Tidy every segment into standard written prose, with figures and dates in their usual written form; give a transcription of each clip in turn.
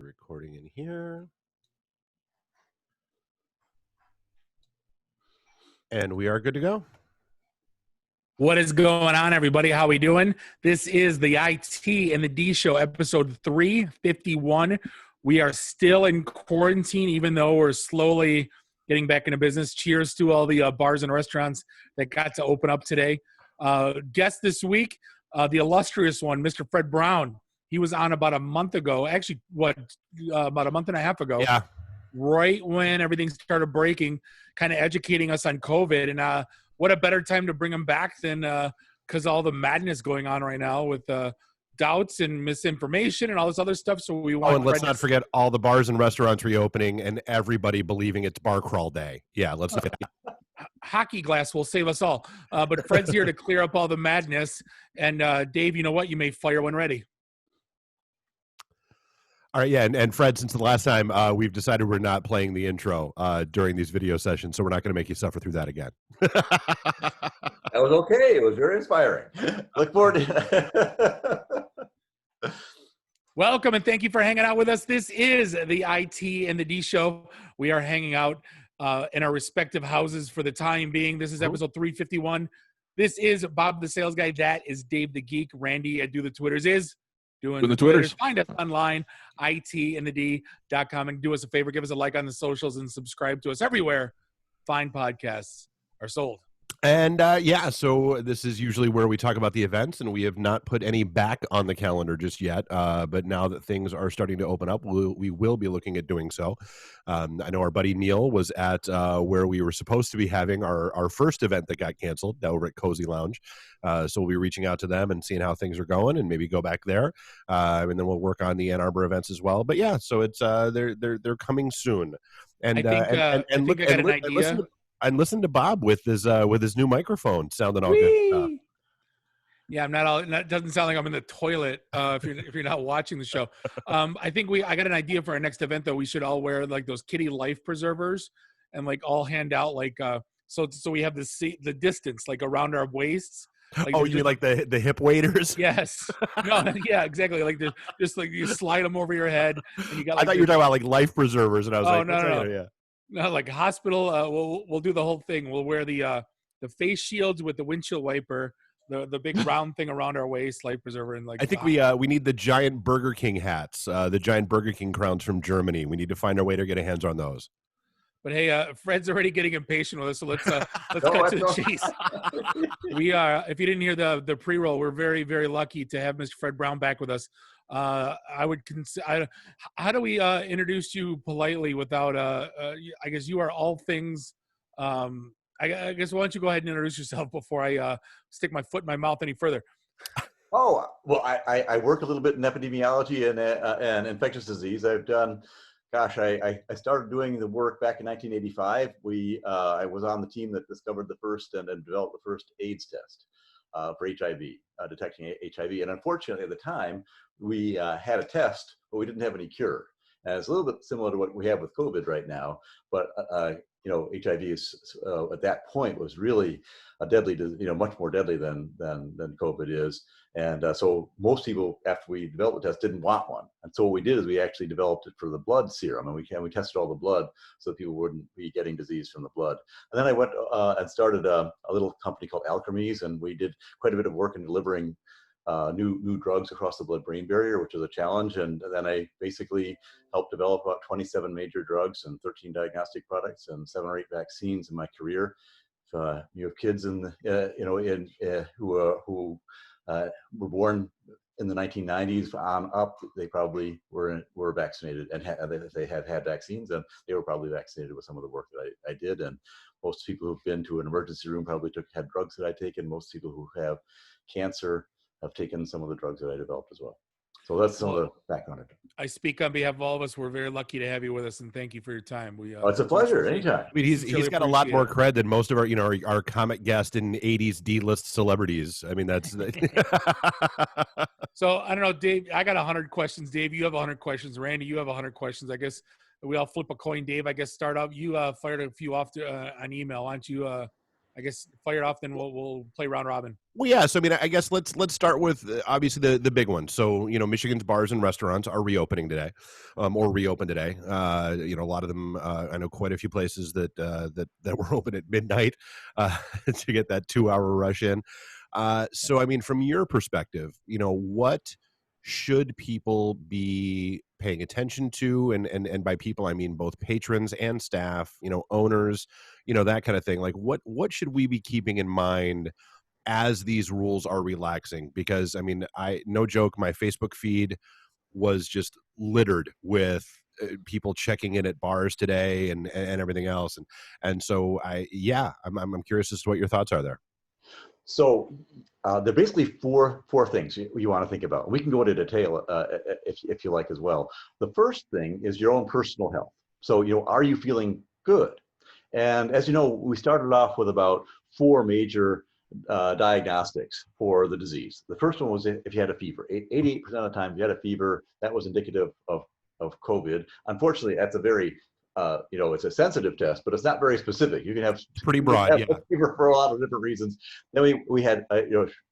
recording in here. And we are good to go. What is going on, everybody? How we doing? This is the IT and the D Show, episode 351. We are still in quarantine, even though we're slowly getting back into business. Cheers to all the bars and restaurants that got to open up today. Guest this week, the illustrious one, Mr. Fred Brown. He was on about a month ago. Actually, about a month and a half ago. Yeah. Right when everything started breaking, kind of educating us on COVID. And what a better time to bring him back than because all the madness going on right now with doubts and misinformation and all this other stuff. So we want. Oh, and let's not forget all the bars and restaurants reopening and everybody believing it's bar crawl day. Yeah, let's look at hockey glass will save us all. But Fred's here to clear up all the madness. And Dave, you know what? You may fire when ready. All right, yeah, and Fred, since the last time, we've decided we're not playing the intro during these video sessions, so we're not going to make you suffer through that again. That was okay. It was very inspiring. Look forward to it. Welcome, and thank you for hanging out with us. This is the IT and the D Show. We are hanging out in our respective houses for the time being. This is episode 351. This is Bob the Sales Guy. That is Dave the Geek. Randy at Do the Twitters is doing the Twitters. Find us online, itandthed.com, and do us a favor, give us a like on the socials and subscribe to us everywhere fine podcasts are sold. And so this is usually where we talk about the events, and we have not put any back on the calendar just yet. But now that things are starting to open up, we will be looking at doing so. I know our buddy Neil was at where we were supposed to be having our first event that got canceled over at Cozy Lounge. So we'll be reaching out to them and seeing how things are going, and maybe go back there. And then we'll work on the Ann Arbor events as well. But yeah, so it's they're coming soon. And I think I got an idea. And listen to Bob with his new microphone sounding all good. Yeah, that doesn't sound like I'm in the toilet if you're not watching the show. I think I got an idea for our next event though. We should all wear like those kitty life preservers and like all hand out like so we have the distance like around our waists. Like you mean like the hip waders? Yes. No, yeah, exactly. Like just like you slide them over your head. And you got. Like, I thought you were talking about like life preservers, and I was no. Yeah. No, like hospital. We'll do the whole thing. We'll wear the face shields with the windshield wiper, the big round thing around our waist, life preserver, and like. I think we need the giant Burger King hats, the giant Burger King crowns from Germany. We need to find our way to get our hands on those. But hey, Fred's already getting impatient with us, so let's cut to the chase. We are. If you didn't hear the pre-roll, we're very, very lucky to have Mr. Fred Brown back with us. I would consider. How do we introduce you politely without? I guess you are all things. I guess why don't you go ahead and introduce yourself before I stick my foot in my mouth any further? Oh well, I work a little bit in epidemiology and infectious disease. I've done. Gosh, I started doing the work back in 1985. I was on the team that discovered the first and developed the first AIDS test for HIV, detecting HIV. And unfortunately, at the time, we had a test, but we didn't have any cure. And it's a little bit similar to what we have with COVID right now. But HIV is at that point was really a deadly, much more deadly than COVID is. And so most people, after we developed the test, didn't want one. And so what we did is we actually developed it for the blood serum, and we tested all the blood so that people wouldn't be getting disease from the blood. And then I went and started a little company called Alchemies, and we did quite a bit of work in delivering new drugs across the blood-brain barrier, which was a challenge. And then I basically helped develop about 27 major drugs and 13 diagnostic products and 7 or 8 vaccines in my career. If you have kids who were born in the 1990s on up, they probably were vaccinated, and if they had vaccines, then they were probably vaccinated with some of the work that I did. And most people who've been to an emergency room probably had drugs that I taken. Most people who have cancer have taken some of the drugs that I developed as well. So that's some of the background. I speak on behalf of all of us. We're very lucky to have you with us, and thank you for your time. It's a pleasure. Anytime. I mean, he's got a lot more cred than most of our comic guest and 80s D-list celebrities. I mean, that's. So I don't know, Dave. I got 100 questions. Dave, you have 100 questions. Randy, you have 100 questions. I guess we all flip a coin. Dave, I guess start out. You fired a few off on email. Why don't you? I guess fire it off. Then we'll play round robin. Well, yeah. So I mean, I guess let's start with obviously the big one. So Michigan's bars and restaurants are reopening today, or reopened today. A lot of them. I know quite a few places that were open at midnight to get that 2-hour rush in. So I mean, from your perspective, what should people be paying attention to, and by people I mean both patrons and staff, owners, that kind of thing. Like what should we be keeping in mind as these rules are relaxing? Because I mean, no joke, my Facebook feed was just littered with people checking in at bars today and everything else, and so I'm curious as to what your thoughts are there. So there are basically four things you want to think about. We can go into detail if you like as well. The first thing is your own personal health. So are you feeling good? And as you know, we started off with about 4 major diagnostics for the disease. The first one was if you had a fever. 88% of the time, if you had a fever, that was indicative of COVID. Unfortunately, that's a very it's a sensitive test, but it's not very specific. You can have Pretty broad, yeah. fever for a lot of different reasons. Then we had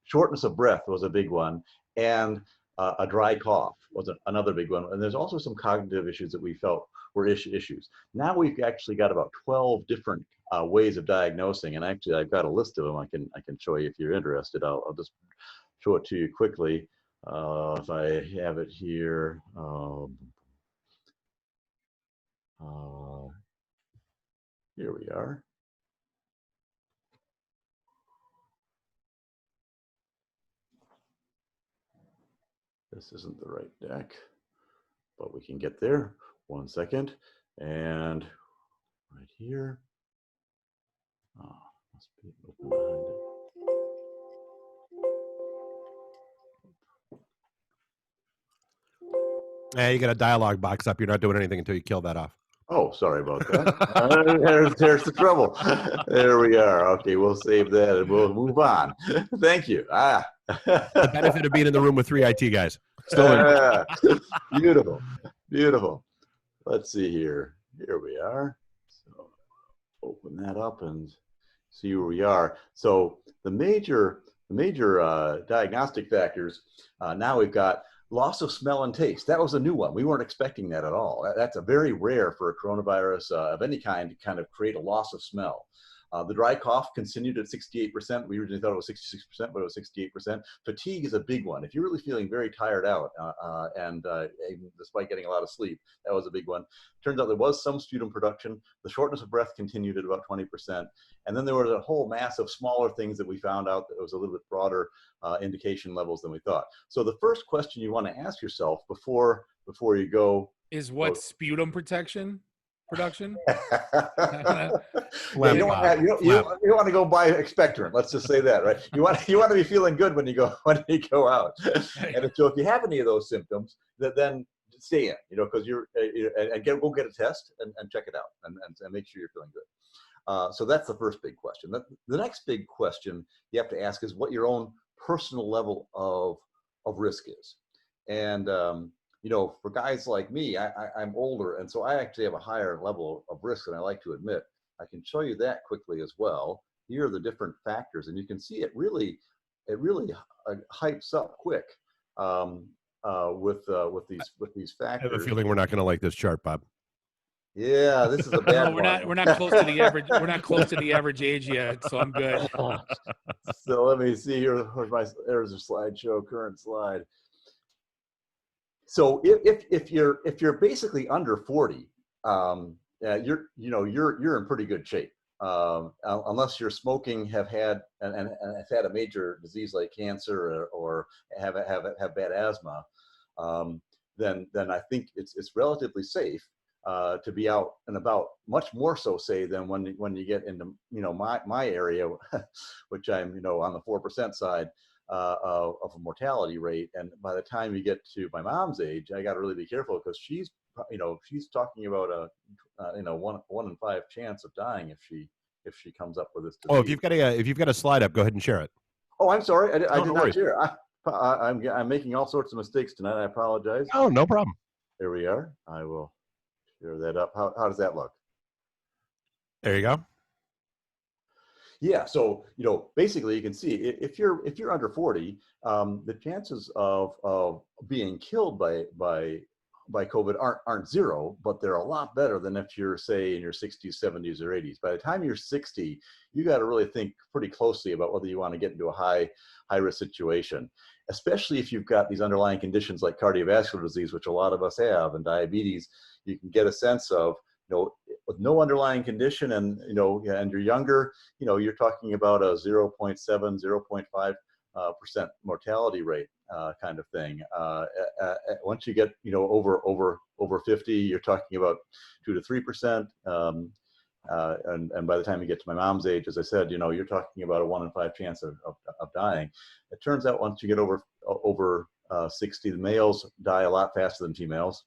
shortness of breath was a big one, and a dry cough was another big one. And there's also some cognitive issues that we felt were issues. Now we've actually got about 12 different ways of diagnosing, and actually I've got a list of them. I can show you if you're interested. I'll just show it to you quickly if I have it here. Here we are. This isn't the right deck, but we can get there. 1 second. And right here. Oh, must be open behind it. Yeah, you got a dialogue box up. You're not doing anything until you kill that off. Oh, sorry about that. There's the trouble. There we are. Okay, we'll save that and we'll move on. Thank you. The benefit of being in the room with 3 IT guys. Beautiful. Beautiful. Let's see here. Here we are. So open that up and see where we are. So the major diagnostic factors, now we've got loss of smell and taste. That was a new one. We weren't expecting that at all. That's a very rare for a coronavirus of any kind to kind of create a loss of smell. The dry cough continued at 68%. We originally thought it was 66%, but it was 68%. Fatigue is a big one. If you're really feeling very tired out and despite getting a lot of sleep, that was a big one. Turns out there was some sputum production. The shortness of breath continued at about 20%. And then there was a whole mass of smaller things that we found out that was a little bit broader indication levels than we thought. So the first question you want to ask yourself before you go is what sputum production? You don't want to go buy expectorant. Let's just say that, right? You want to be feeling good when you go out. And so if you have any of those symptoms, then stay in, because go get a test and check it out and make sure you're feeling good. So that's the first big question. The next big question you have to ask is what your own personal level of risk is. And for guys like me, I'm older, and so I actually have a higher level of risk than I like to admit. I can show you that quickly as well. Here are the different factors, and you can see it really hypes up quick with these factors. I have a feeling we're not going to like this chart, Bob. Yeah, this is a bad one. We're not close to the average. We're not close to the average age yet, so I'm good. So let me see here. There's a slideshow, current slide. So if you're basically under 40, you're in pretty good shape. Unless you're smoking, have had a major disease like cancer or have bad asthma, then I think it's relatively safe to be out and about, much more so say than when you get into my area, which I'm on the 4% side of a mortality rate. And by the time you get to my mom's age, I got to really be careful because she's talking about a 1 in 5 chance of dying if she comes up with this disease. Oh, if you've got a slide up, go ahead and share it. Oh, I'm sorry, I did not share. I'm making all sorts of mistakes tonight. I apologize. Oh, no problem. There we are. I will share that up. How does that look? There you go. Yeah, so basically, you can see if you're under 40, the chances of being killed by COVID aren't zero, but they're a lot better than if you're, say, in your 60s, 70s, or 80s. By the time you're 60, you got to really think pretty closely about whether you want to get into a high risk situation, especially if you've got these underlying conditions like cardiovascular disease, which a lot of us have, and diabetes. You can get a sense of, with no underlying condition, and and you're younger, you're talking about a 0.7, 0.5% mortality rate kind of thing. Once you get over 50, you're talking about 2 to 3%. And by the time you get to my mom's age, as I said, you're talking about a 1 in 5 chance of dying. It turns out once you get over 60, the males die a lot faster than females.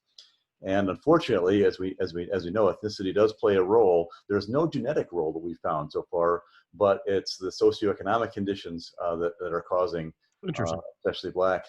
And unfortunately, as we know, ethnicity does play a role. There's no genetic role that we've found so far, but it's the socioeconomic conditions that are causing, especially Black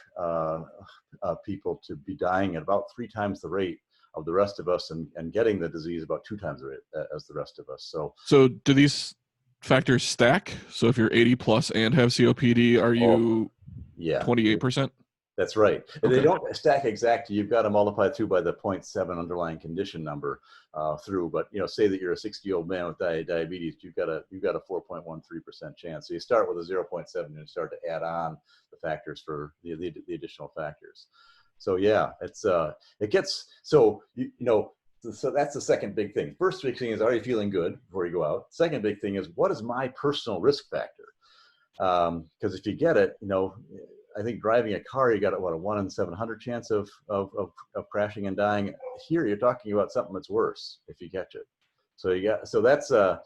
people, to be dying at about 3 times the rate of the rest of us, and getting the disease about 2 times the rate as the rest of us. So do these factors stack? So if you're 80 plus and have COPD, are you 28%? That's right. Okay. They don't stack exactly. You've got to multiply through by the 0.7 underlying condition number through. But say that you're a 60-year-old man with diabetes, you've got a 4.13% chance. So you start with a 0.7 and start to add on the factors for the additional factors. So yeah, it gets so So that's the second big thing. First big thing is, are you feeling good before you go out? Second big thing is, what is my personal risk factor? Because if you get it, I think driving a car, you got a 1 in 700 chance of crashing and dying. Here, you're talking about something that's worse if you catch it. So that's the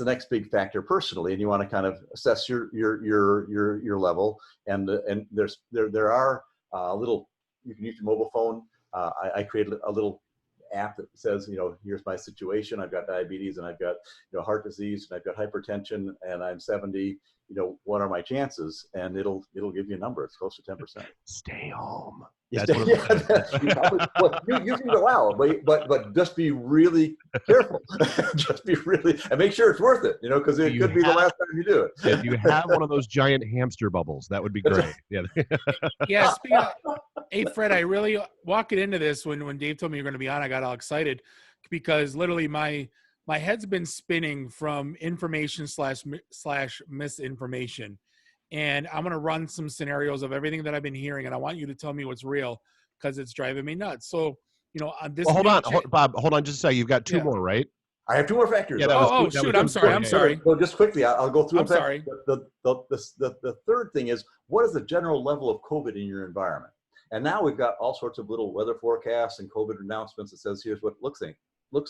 next big factor personally, and you want to kind of assess your level. And there are little, you can use your mobile phone. I created a little app that says, here's my situation. I've got diabetes, and I've got heart disease, and I've got hypertension, and I'm 70. What are my chances? And it'll give you a number. It's close to 10%. Stay home. You can go out, but just be really careful. Just be really, and make sure it's worth it, because it could be the last time you do it. If you have one of those giant hamster bubbles, that would be great. Yeah. Yeah. Hey, Fred, I really walking into this when Dave told me you're going to be on, I got all excited because literally my head's been spinning from information / misinformation. And I'm going to run some scenarios of everything that I've been hearing. And I want you to tell me what's real because it's driving me nuts. So, on this. Well, Bob, hold on just a second. You've got 2 more, right? I have 2 more factors. Yeah, shoot. I'm sorry. So just quickly, I'll go through. I'm sorry. The third thing is, what is the general level of COVID in your environment? And now we've got all sorts of little weather forecasts and COVID announcements that says, here's what it looks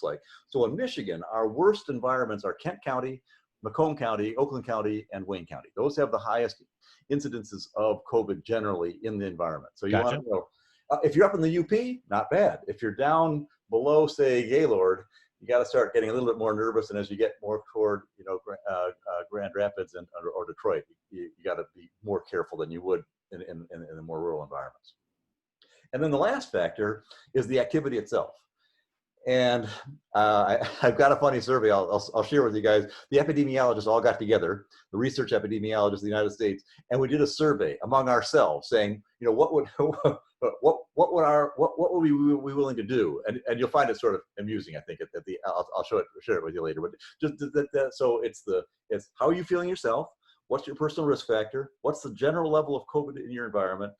like. So in Michigan, our worst environments are Kent County, Macomb County, Oakland County, and Wayne County. Those have the highest incidences of COVID generally in the environment. So you want to know, if you're up in the UP, not bad. If you're down below, say, Gaylord, you got to start getting a little bit more nervous. And as you get more toward, Grand Rapids or Detroit, you got to be more careful than you would in the more rural environments. And then the last factor is the activity itself. And I've got a funny survey I'll share with you guys. The epidemiologists all got together, the research epidemiologists of the United States, and we did a survey among ourselves saying, what would we be willing to do? And you'll find it sort of amusing, I think. I'll share it with you later. But so it's how are you feeling yourself? What's your personal risk factor? What's the general level of COVID in your environment?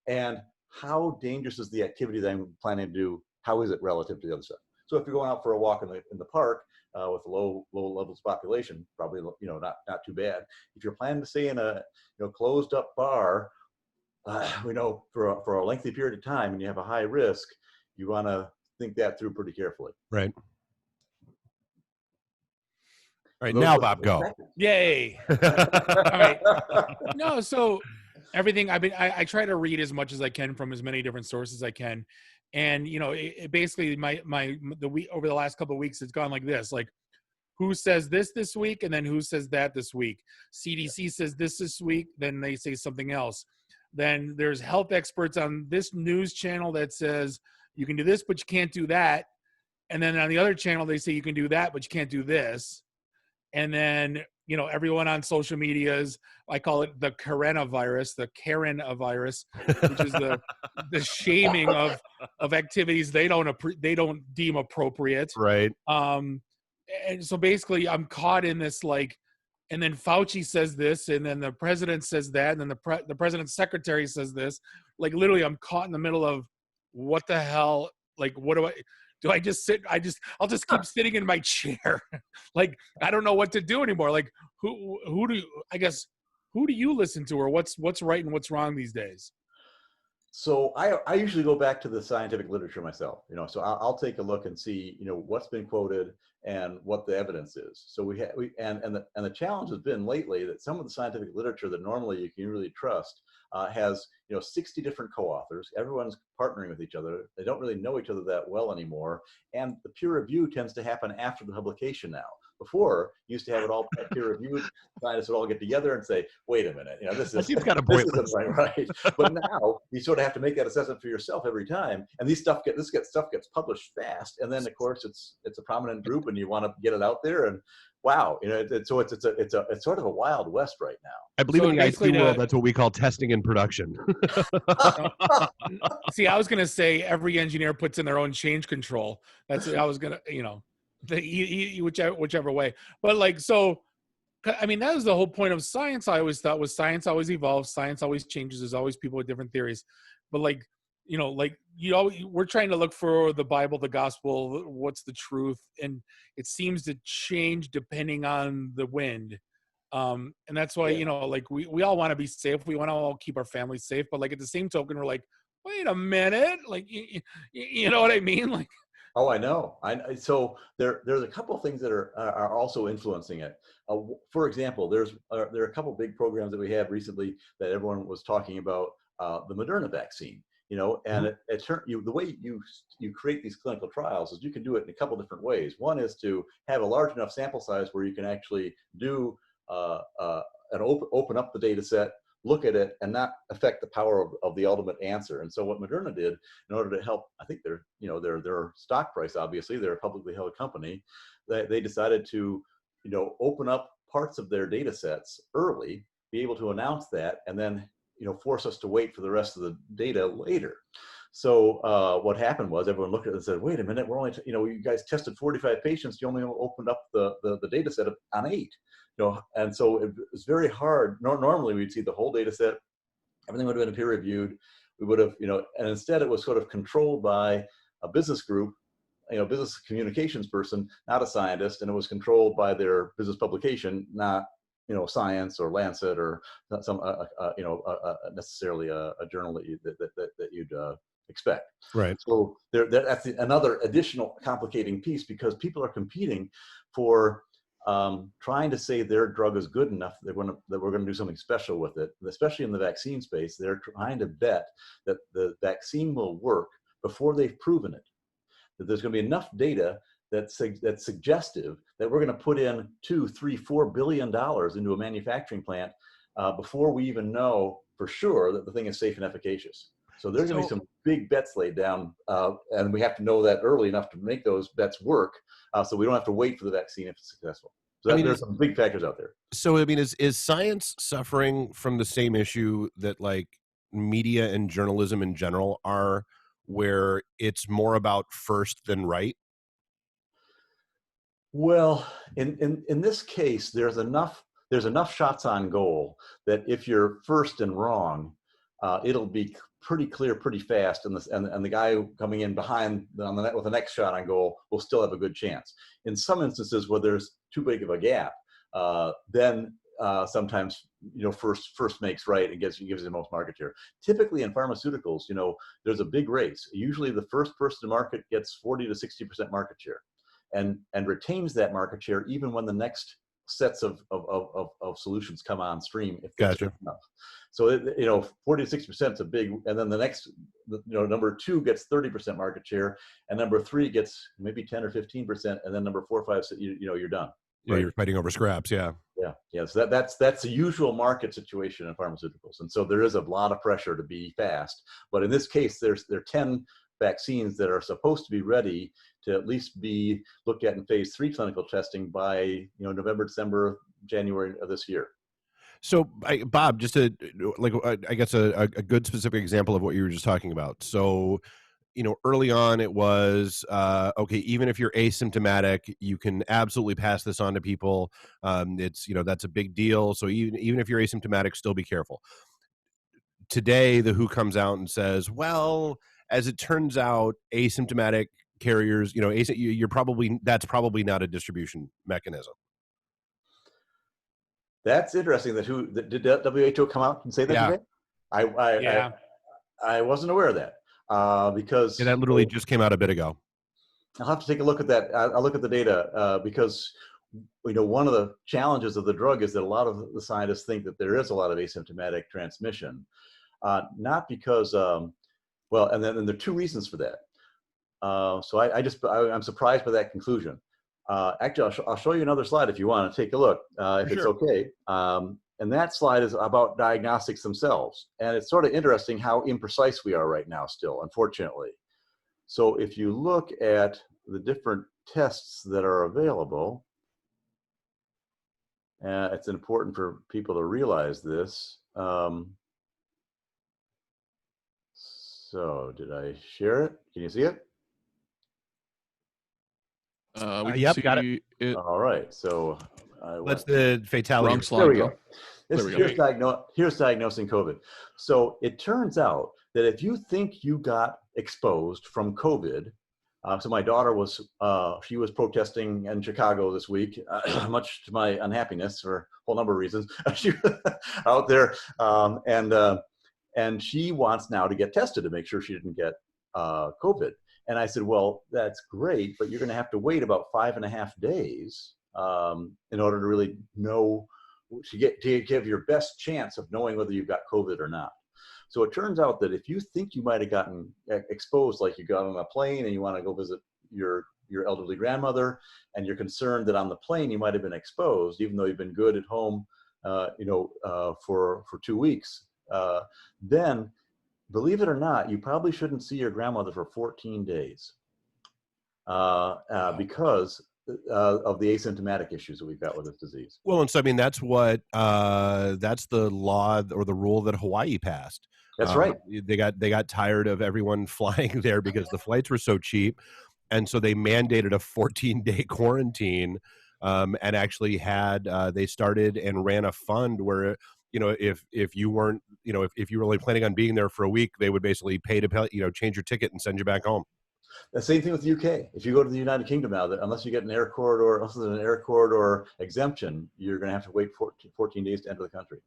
And how dangerous is the activity that I'm planning to do? How is it relative to the other stuff? So if you're going out for a walk in the park with low levels of population, probably not too bad. If you're planning to stay in a closed up bar, for a lengthy period of time, and you have a high risk, you want to think that through pretty carefully. Right. All right, now Bob, go. Yay! All right. No, so everything I try to read as much as I can from as many different sources as I can. And, it basically the week over the last couple of weeks, it's gone like this, like who says this week, and then who says that this week. CDC says this week, then they say something else. Then there's health experts on this news channel that says you can do this, but you can't do that. And then on the other channel, they say you can do that, but you can't do this. And then, everyone on social medias, I call it the Karen-virus, which is the shaming of activities they don't deem appropriate. Right. And so basically I'm caught in this, like, and then Fauci says this, and then the president says that, and then the president's secretary says this. Like, literally, I'm caught in the middle of what the hell. Like, what do I just sit? I'll just keep sitting in my chair. Like, I don't know what to do anymore. Like, who do you listen to, or what's right and what's wrong these days? So I usually go back to the scientific literature myself, so I'll take a look and see, what's been quoted and what the evidence is. So the challenge has been lately that some of the scientific literature that normally you can really trust has 60 different co-authors. Everyone's partnering with each other. They don't really know each other that well anymore, and the peer review tends to happen after the publication now. Before, you used to have it all peer reviewed. Scientists would all get together and say, "Wait a minute, this You've got a point. This isn't right." But now you sort of have to make that assessment for yourself every time. And this stuff gets published fast, and then of course it's a prominent group, and you want to get it out there. And wow, it's sort of a wild west right now. I believe in the IT world, that's what we call testing in production. See, I was going to say every engineer puts in their own change control. I was going to, whichever way. But like, so, I mean, that was the whole point of science. I always thought was science always evolves. Science always changes. There's always people with different theories. But we're trying to look for the Bible, the gospel, what's the truth. And it seems to change depending on the wind. And that's why, we all want to be safe. We want to all keep our families safe. But like at the same token, we're like, wait a minute. Like, you know what I mean? Like, oh, I know. So there's a couple of things that are also influencing it. For example, there are a couple of big programs that we had recently that everyone was talking about, the Moderna vaccine. And the way you create these clinical trials is you can do it in a couple different ways. One is to have a large enough sample size where you can actually do open up the data set, look at it, and not affect the power of the ultimate answer. And so what Moderna did, in order to help, I think their stock price, obviously, they're a publicly held company, they decided to, open up parts of their data sets early, be able to announce that, and then, force us to wait for the rest of the data later. So what happened was everyone looked at it and said, wait a minute, we're only, you guys tested 45 patients, you only opened up the data set on 8. And so it was very hard. Normally we'd see the whole data set, everything would have been peer reviewed. We would have, and instead it was sort of controlled by a business group, business communications person, not a scientist, and it was controlled by their business publication, not, Science or Lancet or some, necessarily a journal that you'd expect. Right. So that's another additional complicating piece, because people are competing for trying to say their drug is good enough that we're going to do something special with it. And especially in the vaccine space, they're trying to bet that the vaccine will work before they've proven it. That there's going to be enough data that's suggestive that we're going to put in $2, $3, $4 billion into a manufacturing plant before we even know for sure that the thing is safe and efficacious. So there's going to be some big bets laid down, and we have to know that early enough to make those bets work, so we don't have to wait for the vaccine if it's successful. So there's some big factors out there. So, I mean, is science suffering from the same issue that like media and journalism in general are, where it's more about first than right? Well, in this case, there's enough shots on goal that if you're first and wrong, it'll be pretty clear pretty fast, and the guy coming in behind on the net with the next shot on goal will still have a good chance. In some instances where there's too big of a gap, then sometimes first makes right and gives you the most market share. Typically in pharmaceuticals, there's a big race. Usually the first person to market gets 40 to 60% market share, and retains that market share even when the next sets of solutions come on stream. If gotcha. Enough. So 40 to 60% is a big, and then the next, number 2 gets 30% market share, and number 3 gets maybe 10 or 15%, and then number 4, 5, 6, you're done. Yeah, right? You're fighting over scraps. Yeah. So that's the usual market situation in pharmaceuticals, and so there is a lot of pressure to be fast. But in this case, there are 10 vaccines that are supposed to be ready to at least be looked at in phase 3 clinical testing by November, December, January of this year. So, Bob, just I guess a good specific example of what you were just talking about. So, early on it was, okay, even if you're asymptomatic, you can absolutely pass this on to people. It's, that's a big deal. So even if you're asymptomatic, still be careful. Today, the WHO comes out and says, well, as it turns out, asymptomatic carriers, that's probably not a distribution mechanism. That's interesting. Did WHO come out and say that today? I wasn't aware of that because that literally just came out a bit ago. I'll have to take a look at that. I'll look at the data because one of the challenges of the drug is that a lot of the scientists think that there is a lot of asymptomatic transmission, not because and then there are two reasons for that. So I'm surprised by that conclusion. Actually, I'll show you another slide if you want to take a look, if it's okay. And that slide is about diagnostics themselves. And it's sort of interesting how imprecise we are right now still, unfortunately. So if you look at the different tests that are available, it's important for people to realize this. So did I share it? Can you see it? Yep, got it. All right, so that's the fatality. Wrong slide. There we go. Here's Diagnosing Kovan. So it turns out that if you think you got exposed from COVID, so my daughter she was protesting in Chicago this week, much to my unhappiness for a whole number of reasons. She was out there, and she wants now to get tested to make sure she didn't get COVID. And I said, well, that's great, but you're going to have to wait about 5.5 days in order to really know, to give your best chance of knowing whether you've got COVID or not. So it turns out that if you think you might have gotten exposed, like you got on a plane and you want to go visit your elderly grandmother, and you're concerned that on the plane you might have been exposed, even though you've been good at home, for 2 weeks, then believe it or not, you probably shouldn't see your grandmother for 14 days because of the asymptomatic issues that we've got with this disease. Well, and so, I mean, that's the law or the rule that Hawaii passed. That's right. They got tired of everyone flying there because the flights were so cheap. And so they mandated a 14-day quarantine and actually they started and ran a fund where, if you weren't, if you were only planning on being there for a week, they would basically pay to, change your ticket and send you back home. The same thing with the UK. If you go to the United Kingdom now, unless you get an air corridor exemption, you're going to have to wait 14 days to enter the country.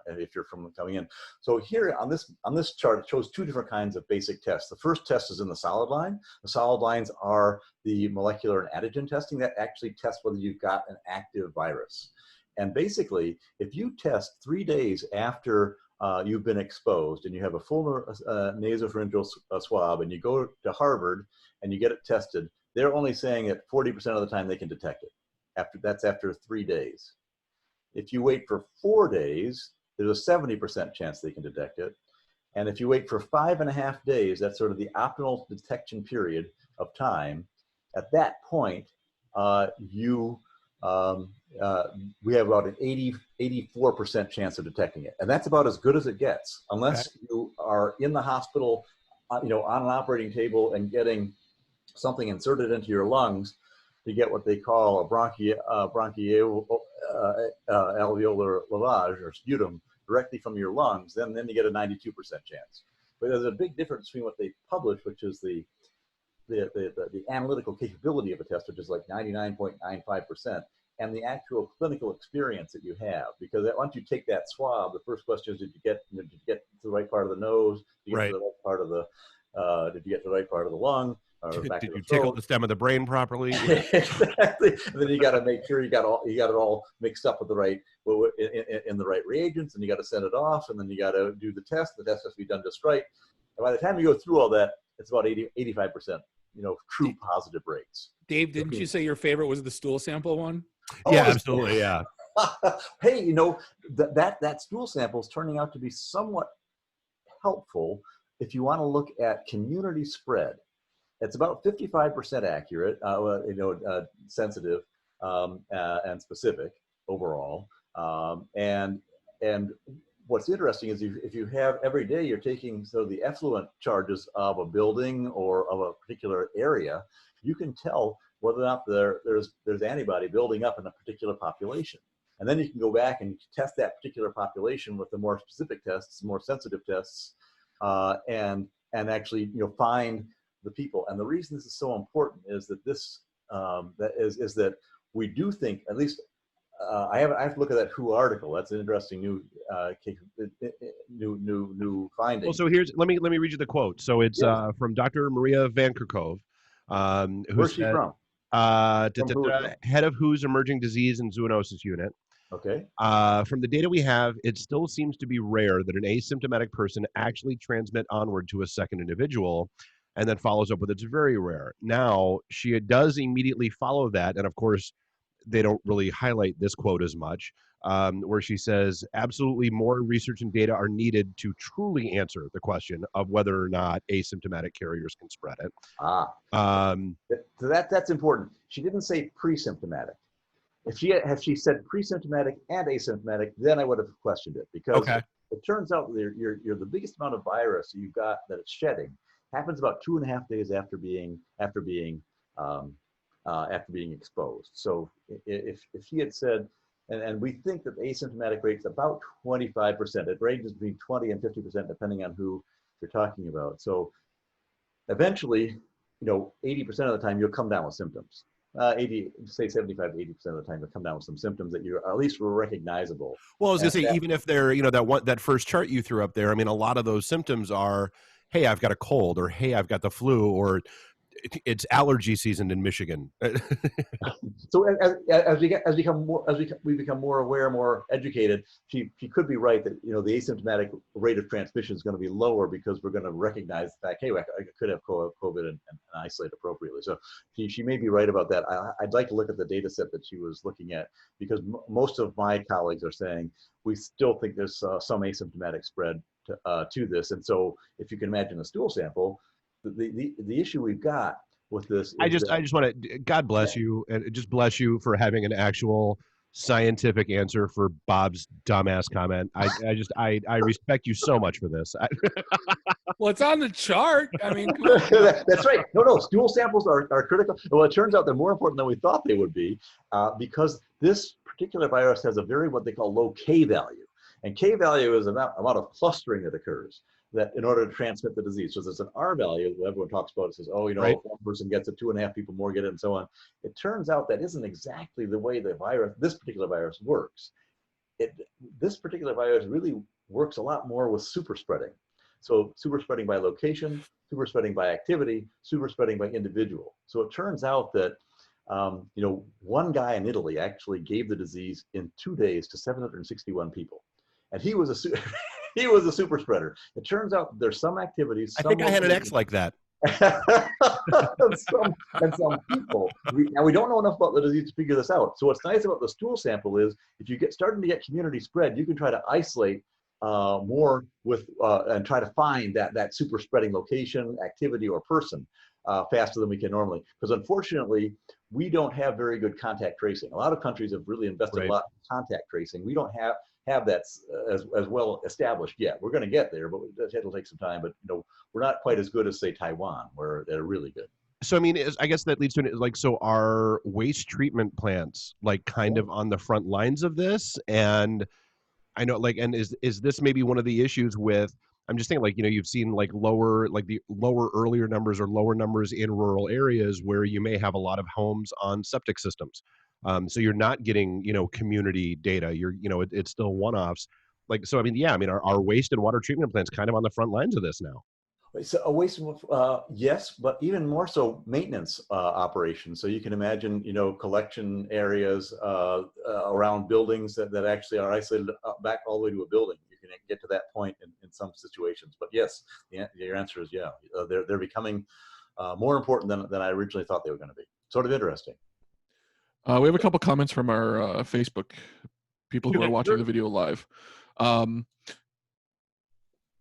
If you're coming in. So here on this chart, it shows two different kinds of basic tests. The first test is in the solid line. The solid lines are the molecular and antigen testing that actually tests whether you've got an active virus. And basically, if you test 3 days after you've been exposed and you have a full nasopharyngeal swab and you go to Harvard and you get it tested, they're only saying that 40% of the time they can detect it. That's after 3 days. If you wait for 4 days, there's a 70% chance they can detect it. And if you wait for 5.5 days, that's sort of the optimal detection period of time. At that point, we have about an 84% chance of detecting it. And that's about as good as it gets, unless you are in the hospital, on an operating table and getting something inserted into your lungs to get what they call a bronchoalveolar lavage or sputum directly from your lungs, then you get a 92% chance. But there's a big difference between what they publish, which is the analytical capability of a test, which is like 99.95%, and the actual clinical experience that you have. Because once you take that swab, the first question is, did you get to the right part of the nose? Did you get to the right part of did you get to the right part of the lung? Did you tickle the stem of the brain properly? Exactly. And then you got to make sure you got it all mixed up with the right in the right reagents, and you got to send it off, and then you got to do the test. The test has to be done just right. And by the time you go through all that, it's about 85%, true positive rates. Dave, didn't you say your favorite was the stool sample one? Yeah, absolutely. Yeah. Hey, that stool sample is turning out to be somewhat helpful if you want to look at community spread, it's about 55% accurate, sensitive and specific overall. And what's interesting is if you have every day you're taking the effluent charges of a building or of a particular area, you can tell whether or not there's antibody building up in a particular population. And then you can go back and test that particular population with the more specific tests, more sensitive tests, and actually find the people. And the reason this is so important is that this is that we do think, at least I have to look at that WHO article. That's an interesting new finding. Well, so let me read you the quote. So it's from Dr. Maria Van Kerkhove, where's she from? Head of WHO's Emerging Disease and Zoonosis Unit. Okay. From the data we have, it still seems to be rare that an asymptomatic person actually transmit onward to a second individual, and then follows up with it's very rare. Now, she does immediately follow that, and of course, they don't really highlight this quote as much, where she says, absolutely more research and data are needed to truly answer the question of whether or not asymptomatic carriers can spread it. So that's important. She didn't say pre-symptomatic. If she said pre-symptomatic and asymptomatic, then I would have questioned it, because it turns out you're the biggest amount of virus you've got that it's shedding happens about 2.5 days after being exposed. So if she had said, and we think that the asymptomatic rate is about 25%, it ranges between 20 and 50% depending on who you're talking about. So eventually, 80% of the time you'll come down with symptoms. 75 to 80% of the time you'll come down with some symptoms that you're at least recognizable. Well, I was gonna say, even if they're, that first chart you threw up there, I mean, a lot of those symptoms are, hey, I've got a cold, or hey, I've got the flu, or it's allergy season in Michigan. So as we become more aware, more educated, she could be right that the asymptomatic rate of transmission is going to be lower because we're going to recognize the fact, hey, I could have COVID and isolate appropriately. So she may be right about that. I'd like to look at the data set that she was looking at, because most of my colleagues are saying we still think there's some asymptomatic spread to this. And so if you can imagine a stool sample, the issue we've got with this, I just want to, God bless you, and just bless you for having an actual scientific answer for Bob's dumbass comment. I respect you so much for this. Well, it's on the chart. I mean, that's right. No, stool samples are critical. Well, it turns out they're more important than we thought they would be, because this particular virus has a what they call low K value. And K value is amount of clustering that occurs that in order to transmit the disease. So there's an R value everyone talks about. It says, right. If one person gets it, 2.5 people more get it, and so on. It turns out that isn't exactly the way this particular virus works. This particular virus really works a lot more with super spreading. So super spreading by location, super spreading by activity, super spreading by individual. So it turns out that one guy in Italy actually gave the disease in 2 days to 761 people. And he was a super spreader. It turns out there's some activities. I think I had an ex like that. and some people. We don't know enough about the disease to figure this out. So what's nice about the stool sample is if you starting to get community spread, you can try to isolate more with and try to find that super spreading location, activity, or person faster than we can normally. Because unfortunately, we don't have very good contact tracing. A lot of countries have really invested a lot in contact tracing. We don't have that as well established yet. We're going to get there, but it'll take some time. But we're not quite as good as, say, Taiwan, where they're really good. So I mean, I guess that leads to so are waste treatment plants kind of on the front lines of this? And I know and is this maybe one of the issues with? I'm just thinking you've seen the lower earlier numbers or lower numbers in rural areas where you may have a lot of homes on septic systems. So you're not getting, community data. You're, it's still one-offs. Are waste and water treatment plants kind of on the front lines of this now? So waste, yes, but even more so maintenance operations. So you can imagine, collection areas around buildings that actually are isolated back all the way to a building. You can get to that point in some situations. But yes, your answer is yeah. They're becoming more important than I originally thought they were going to be. Sort of interesting. We have a couple comments from our Facebook people who are watching the video live.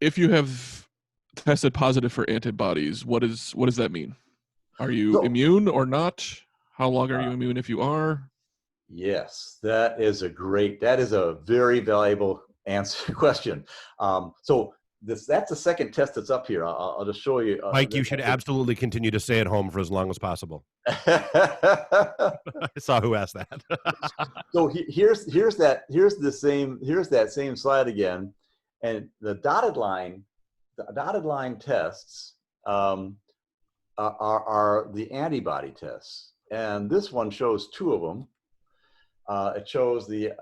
If you have tested positive for antibodies, what does that mean? Are you immune or not? How long are you immune if you are? Yes, that is a very valuable question. That's the second test that's up here. I'll just show you. Mike, you should absolutely continue to stay at home for as long as possible. I saw who asked that. So here's that same slide again, and the dotted line tests are the antibody tests, and this one shows two of them. It shows the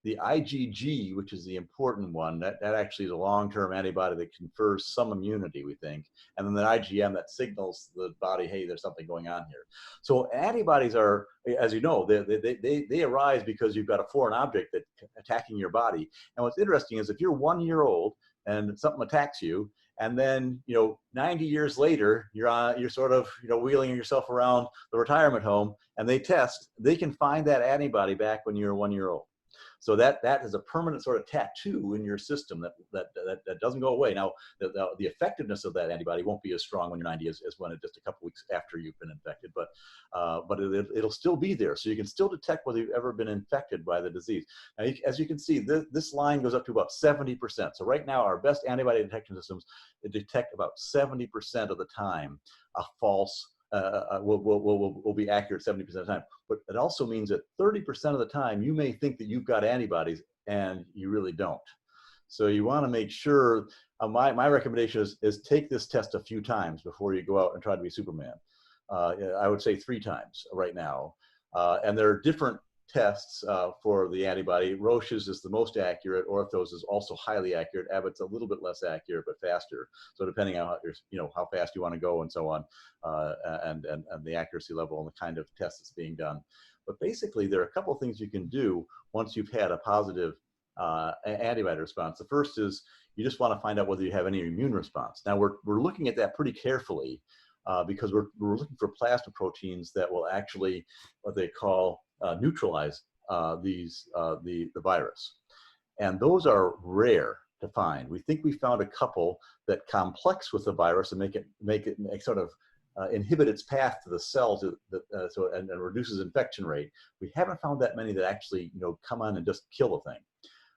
IgG, which is the important one. That actually is a long-term antibody that confers some immunity, we think. And then the IgM that signals the body, hey, there's something going on here. So antibodies are, as you know, they arise because you've got a foreign object that's attacking your body. And what's interesting is if you're 1 year old and something attacks you, and then 90 years later, you're sort of wheeling yourself around the retirement home, and they can find that antibody back when you're 1 year old. So that is a permanent sort of tattoo in your system that doesn't go away. Now, the effectiveness of that antibody won't be as strong when you're 90 as when it's just a couple weeks after you've been infected, but it'll still be there. So you can still detect whether you've ever been infected by the disease. Now, as you can see, this line goes up to about 70%. So right now, our best antibody detection systems detect about 70% of the time a false will be accurate 70% of the time. But it also means that 30% of the time you may think that you've got antibodies and you really don't. So you want to make sure, my recommendation is take this test a few times before you go out and try to be Superman. I would say 3 times right now. And there are different tests for the antibody. Roche's is the most accurate. Ortho's is also highly accurate. Abbott's a little bit less accurate, but faster. So depending on how fast you want to go and so on, and the accuracy level and the kind of test that's being done. But basically, there are a couple of things you can do once you've had a positive antibody response. The first is you just want to find out whether you have any immune response. Now, we're looking at that pretty carefully because we're looking for plasma proteins that will actually, what they call, neutralize the virus. And those are rare to find. We think we found a couple that complex with the virus and make it sort of inhibit its path to the cells and reduces infection rate. We haven't found that many that actually come on and just kill the thing.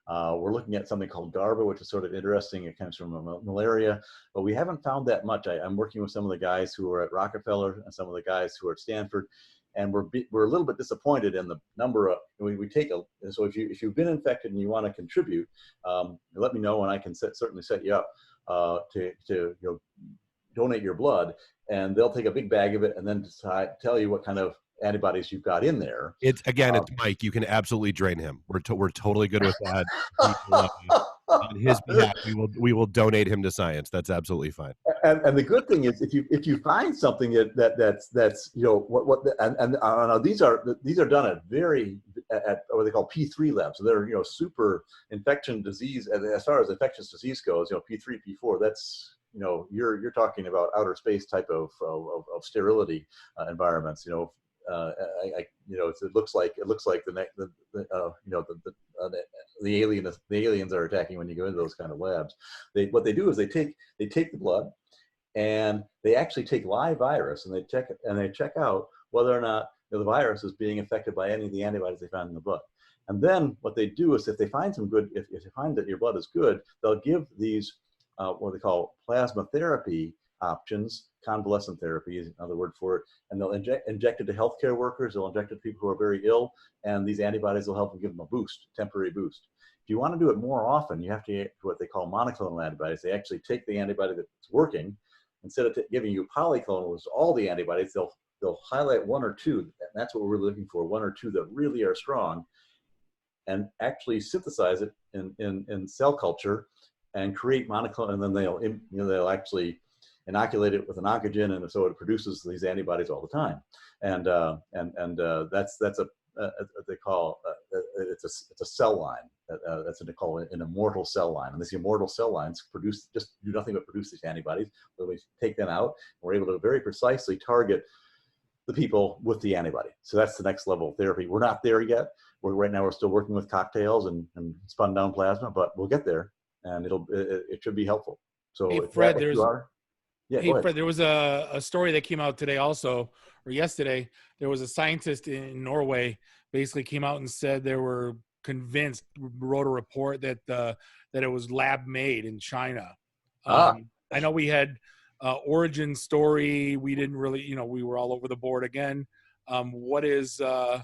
We're looking at something called GARBA, which is sort of interesting. It comes from malaria, but we haven't found that much. I'm working with some of the guys who are at Rockefeller and some of the guys who are at Stanford, and we're a little bit disappointed in the number of, so if you've been infected and you want to contribute, let me know and I can certainly set you up to donate your blood, and they'll take a big bag of it and then tell you what kind of antibodies you've got in there. It's Mike. You can absolutely drain him. We're totally good with that. On his behalf, we will donate him to science. That's absolutely fine. And the good thing is, if you find something that's these are done at what they call P3 labs. So they're super infection disease as far as infectious disease goes. P3, P4. That's you're talking about outer space type of sterility environments. It looks like the aliens are attacking when you go into those kind of labs. What they do is they take the blood, and they actually take live virus and they check out whether or not the virus is being affected by any of the antibodies they found in the blood. And then what they do is if they find if they find that your blood is good, they'll give these what they call plasma therapy options. Convalescent therapy is another word for it, and they'll inject it to healthcare workers. They'll inject it to people who are very ill, and these antibodies will help them give them a temporary boost. If you want to do it more often, you have to get what they call monoclonal antibodies. They actually take the antibody that's working, instead of giving you polyclonal, which is all the antibodies, they'll highlight 1 or 2, and that's what we're looking for, 1 or 2 that really are strong, and actually synthesize it in cell culture and create monoclonal, and then they'll actually inoculate it with an Antigen, and so it produces these antibodies all the time. And that's what they call it's a cell line. That's what they call an immortal cell line. And these immortal cell lines just do nothing but produce these antibodies. When we take them out, we're able to very precisely target the people with the antibody. So that's the next level of therapy. We're not there yet. Right now we're still working with cocktails and spun down plasma, but we'll get there, and it should be helpful. So hey, if Fred, you are, yeah, hey, Fred, there was a story that came out today also, or yesterday. There was a scientist in Norway basically came out and said they were convinced, wrote a report that that it was lab made in China. I know we had origin story. We didn't really, we were all over the board again. What is, I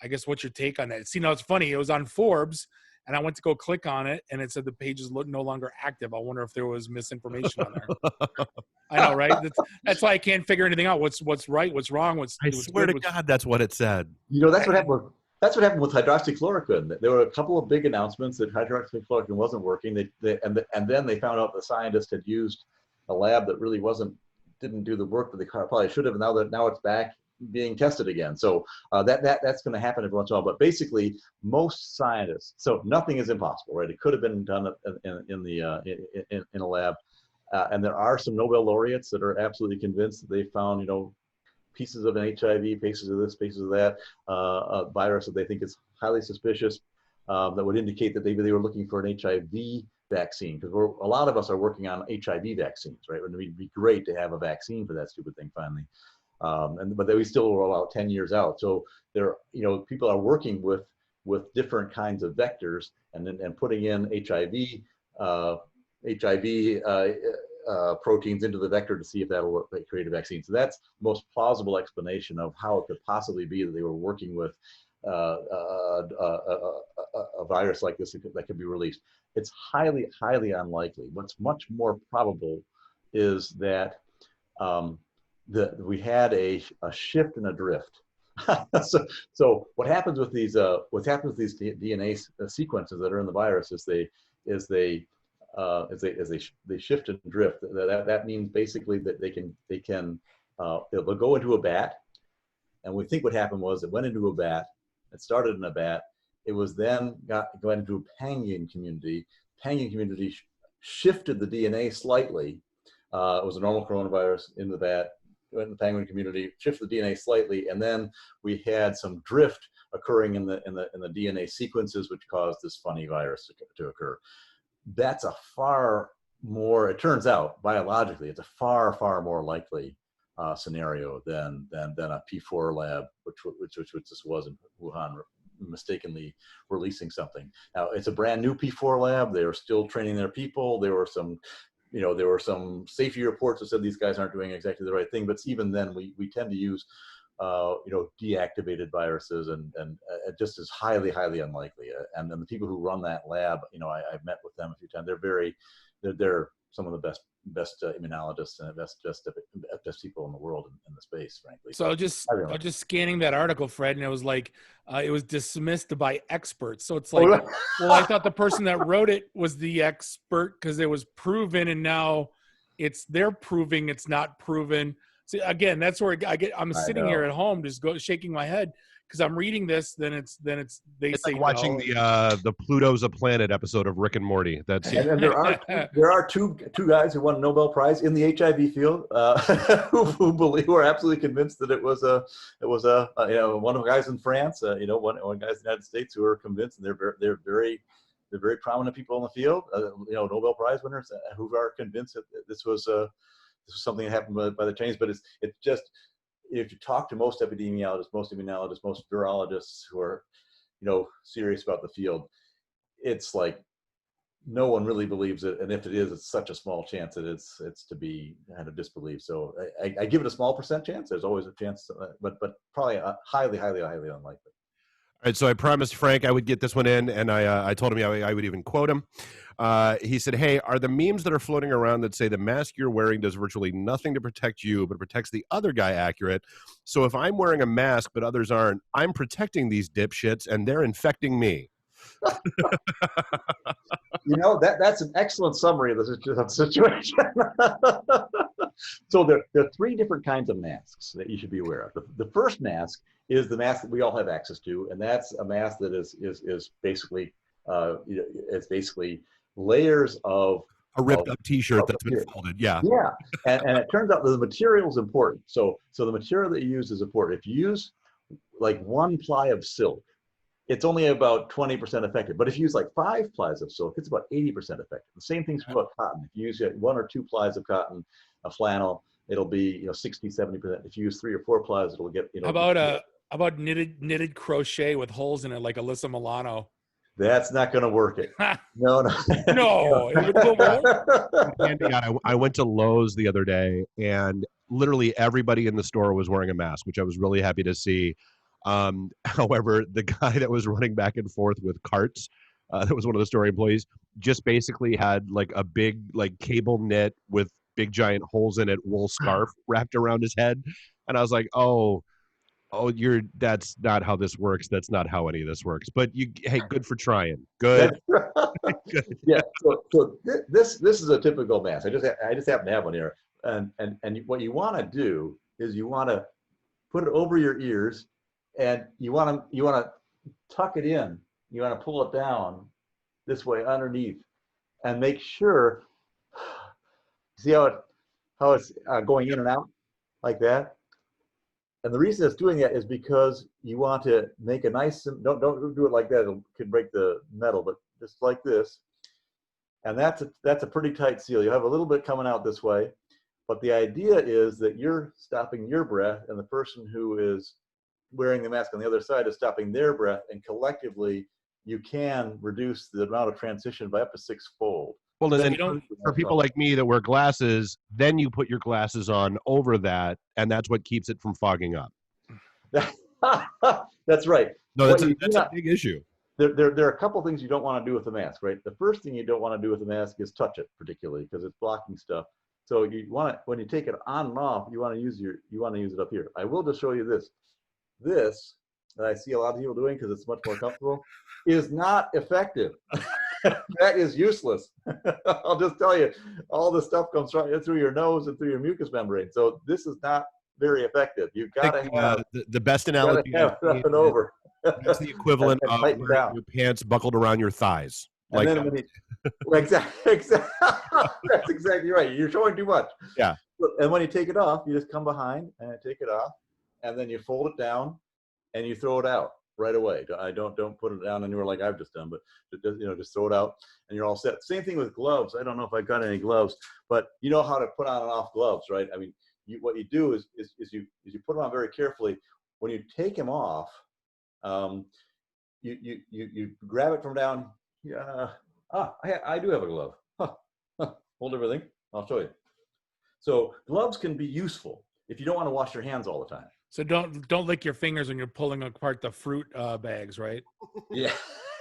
guess, what's your take on that? See, now it's funny. It was on Forbes, and I went to go click on it, and it said the page is no longer active. I wonder if there was misinformation on there. I know, right? That's why I can't figure anything out. What's right? What's wrong? What's swear good, to God, that's what it said. That's what happened with. That's what happened with hydroxychloroquine. There were a couple of big announcements that hydroxychloroquine wasn't working. And then they found out the scientist had used a lab that really didn't do the work that they probably should have. And now it's back being tested again. So that's going to happen every once in a while. But basically, most scientists. So nothing is impossible, right? It could have been done in a lab. And there are some Nobel laureates that are absolutely convinced that they found, pieces of an HIV, pieces of this, pieces of that virus that they think is highly suspicious, that would indicate that maybe they were looking for an HIV vaccine, because a lot of us are working on HIV vaccines, right? It would be great to have a vaccine for that stupid thing finally, but we still roll out 10 years out. So people are working with different kinds of vectors and putting in HIV proteins into the vector to see if that will create a vaccine. So that's the most plausible explanation of how it could possibly be that they were working with a virus like this that could be released. It's highly, highly unlikely. What's much more probable is that we had a shift and a drift. So what happens with these DNA sequences that are in the virus is they shift and drift. That means basically that they'll go into a bat, and we think what happened was it went into a bat. It started in a bat. It was then going into a Pangian community. Pangian community shifted the DNA slightly. It was a normal coronavirus in the bat. Went in the Pangian community, shifted the DNA slightly, and then we had some drift occurring in the DNA sequences, which caused this funny virus to occur. That's a far more, it turns out biologically, it's a far, far more likely scenario than a P4 lab, which this was in Wuhan, mistakenly releasing something. Now it's a brand new P4 lab. They are still training their people. There were some safety reports that said these guys aren't doing exactly the right thing. But even then, we tend to use deactivated viruses, and just as highly, highly unlikely. And then the people who run that lab, I've met with them a few times. They're some of the best immunologists and best people in the world in the space, frankly. So I was just scanning that article, Fred, and it was like it was dismissed by experts. So it's like, well, I thought the person that wrote it was the expert because it was proven, and now they're proving it's not proven. See, again, that's where I'm sitting here at home just shaking my head because I'm reading this. Then it's it's say like watching the Pluto's a Planet episode of Rick and Morty. That's and there are two guys who won a Nobel Prize in the HIV field who are absolutely convinced that it was one of the guys in France, one guys in the United States who are convinced, and they're very prominent people in the field, Nobel Prize winners who are convinced that this was something that happened by the Chinese. But it's just, if you talk to most epidemiologists, most immunologists, most virologists who are, serious about the field, it's like no one really believes it. And if it is, it's such a small chance that it's to be kind of disbelieved. So I give it a small % chance. There's always a chance, but probably highly, highly, highly unlikely. All right, so I promised Frank I would get this one in, and I told him I would even quote him. He said, hey, are the memes that are floating around that say the mask you're wearing does virtually nothing to protect you, but protects the other guy accurate? So if I'm wearing a mask, but others aren't, I'm protecting these dipshits, and they're infecting me. That's an excellent summary of the situation. So there are 3 different kinds of masks that you should be aware of. The first mask is the mask that we all have access to, and that's a mask that is basically it's basically layers of a ripped up T-shirt that's been folded. Yeah. And it turns out that the material is important. So the material that you use is important. If you use like 1 ply of silk, it's only about 20% effective. But if you use like 5 plies of silk, it's about 80% effective. The same thing's about cotton. If you use 1 or 2 plies of cotton, a flannel, it'll be 60, 70%. If you use 3 or 4 plies, it'll get How about knitted crochet with holes in it like Alyssa Milano? That's not going to work it. No. No. It would go more. God, I went to Lowe's the other day, and literally everybody in the store was wearing a mask, which I was really happy to see. However, the guy that was running back and forth with carts, that was one of the store employees, just basically had like a big like cable knit with big giant holes in it wool scarf wrapped around his head, and I was like, oh, that's not how this works. That's not how any of this works. But hey, good for trying. Good. Good. Yeah. So this is a typical mask. I just happen to have one here. And what you want to do is you want to put it over your ears, and you want to tuck it in. You want to pull it down this way underneath, and make sure. See how it's going in and out like that. And the reason it's doing that is because you want to make a nice, don't do it like that, it could break the metal, but just like this. And that's a pretty tight seal. You have a little bit coming out this way, but the idea is that you're stopping your breath, and the person who is wearing the mask on the other side is stopping their breath, and collectively you can reduce the amount of transition by up to 6-fold. Well, and then for people like me that wear glasses, then you put your glasses on over that, and that's what keeps it from fogging up. That's right. No, that's a big issue. There are a couple things you don't want to do with the mask, right? The first thing you don't want to do with the mask is touch it, particularly because it's blocking stuff. So you want when you take it on and off, you want to use it up here. I will just show you this. This that I see a lot of people doing because it's much more comfortable is not effective. That is useless. I'll just tell you, all the stuff comes right through your nose and through your mucous membrane. So this is not very effective. You've got to have the best analogy. Have up and over. That's the equivalent of wearing your pants buckled around your thighs. And then exactly. That's exactly right. You're showing too much. Yeah. And when you take it off, you just come behind and take it off, and then you fold it down, and you throw it out right away. Don't put it down anywhere like I've just done, but just throw it out, and you're all set. Same thing with gloves. I don't know if I've got any gloves, but you know how to put on and off gloves, right? I mean, what you do is you put them on very carefully. When you take them off, you grab it from down. I do have a glove. Hold everything. I'll show you. So gloves can be useful if you don't want to wash your hands all the time. So don't lick your fingers when you're pulling apart the fruit bags, right? Yeah.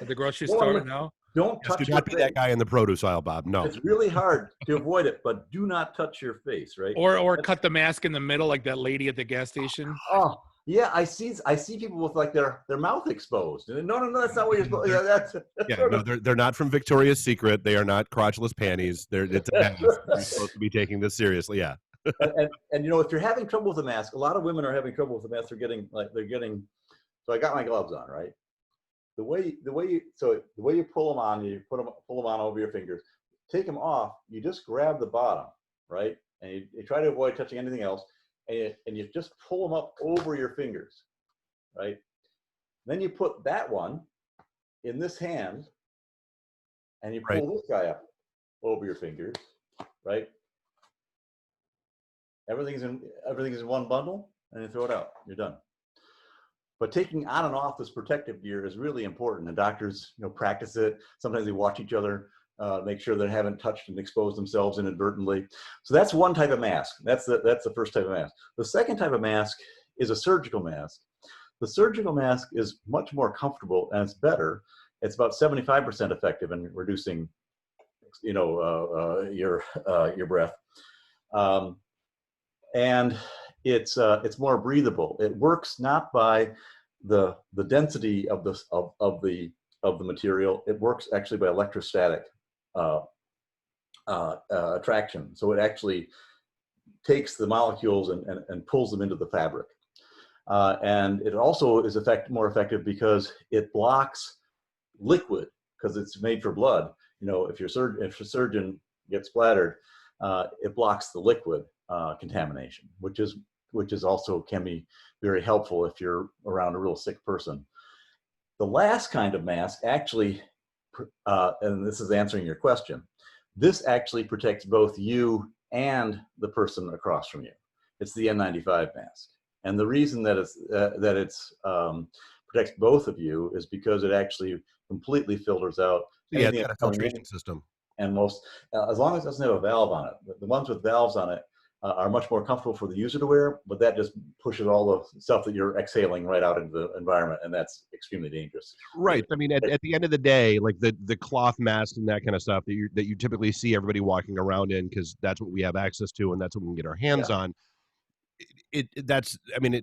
At the grocery store, no? Don't touch do not be that guy in the produce aisle, Bob. No. It's really hard to avoid it, but do not touch your face, right? Or cut the mask in the middle like that lady at the gas station. Oh, yeah, I see people with like their mouth exposed. No, that's not what you're supposed to. No, they're not from Victoria's Secret. They are not crotchless panties. It's a mask. You're supposed to be taking this seriously. Yeah. and if you're having trouble with the mask, a lot of women are having trouble with the mask. They're getting. So I got my gloves on, right? The way you pull them on, you pull them on over your fingers. Take them off. You just grab the bottom, right? And you try to avoid touching anything else. And you just pull them up over your fingers, right? Then you put that one in this hand, and you pull this guy up over your fingers, right? Everything's in one bundle, and you throw it out. You're done. But taking on and off this protective gear is really important, and doctors, practice it. Sometimes they watch each other. Make sure they haven't touched and exposed themselves inadvertently. So that's one type of mask. That's the first type of mask. The second type of mask is a surgical mask. The surgical mask is much more comfortable, and it's better. It's about 75% effective in reducing, your breath, and it's more breathable. It works not by the density of the material. It works actually by electrostatic attraction. So it actually takes the molecules and pulls them into the fabric. And it also is more effective because it blocks liquid, because it's made for blood. If a surgeon gets splattered, it blocks the liquid contamination, which is also can be very helpful if you're around a real sick person. The last kind of mask actually, and this is answering your question, this actually protects both you and the person across from you. It's the N95 mask. And the reason that it's protects both of you is because it actually completely filters out it's got a filtration system. And most, as long as it doesn't have a valve on it, the ones with valves on it are much more comfortable for the user to wear, but that just pushes all the stuff that you're exhaling right out into the environment, and that's extremely dangerous. Right. I mean, at the end of the day, like the cloth masks and that kind of stuff that you typically see everybody walking around in, because that's what we have access to and that's what we can get our hands on.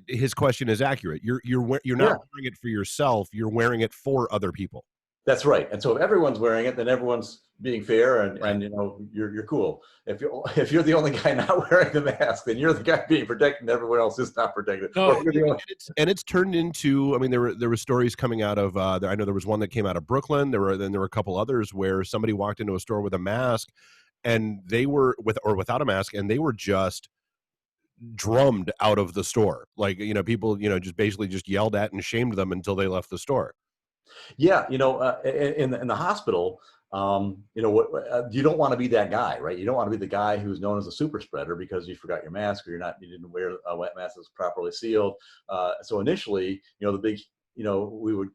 His question is accurate. You're not wearing it for yourself. You're wearing it for other people. That's right. And so if everyone's wearing it, then everyone's being fair, and you know, you're cool. If you're the only guy not wearing the mask, then you're the guy being protected, and everyone else is not protected. No, and it's turned into. I mean, there were stories coming out of. I know there was one that came out of Brooklyn. There were a couple others where somebody walked into a store with a mask, and they were without a mask, and they were just drummed out of the store. Like, you know, people, you know, just basically just yelled at and shamed them until they left the store. Yeah, you know, in the hospital, you know, you don't want to be that guy, right? You don't want to be the guy who's known as a super spreader because you forgot your mask or you didn't wear a wet mask that's properly sealed. So initially, you know, the big, you know, we would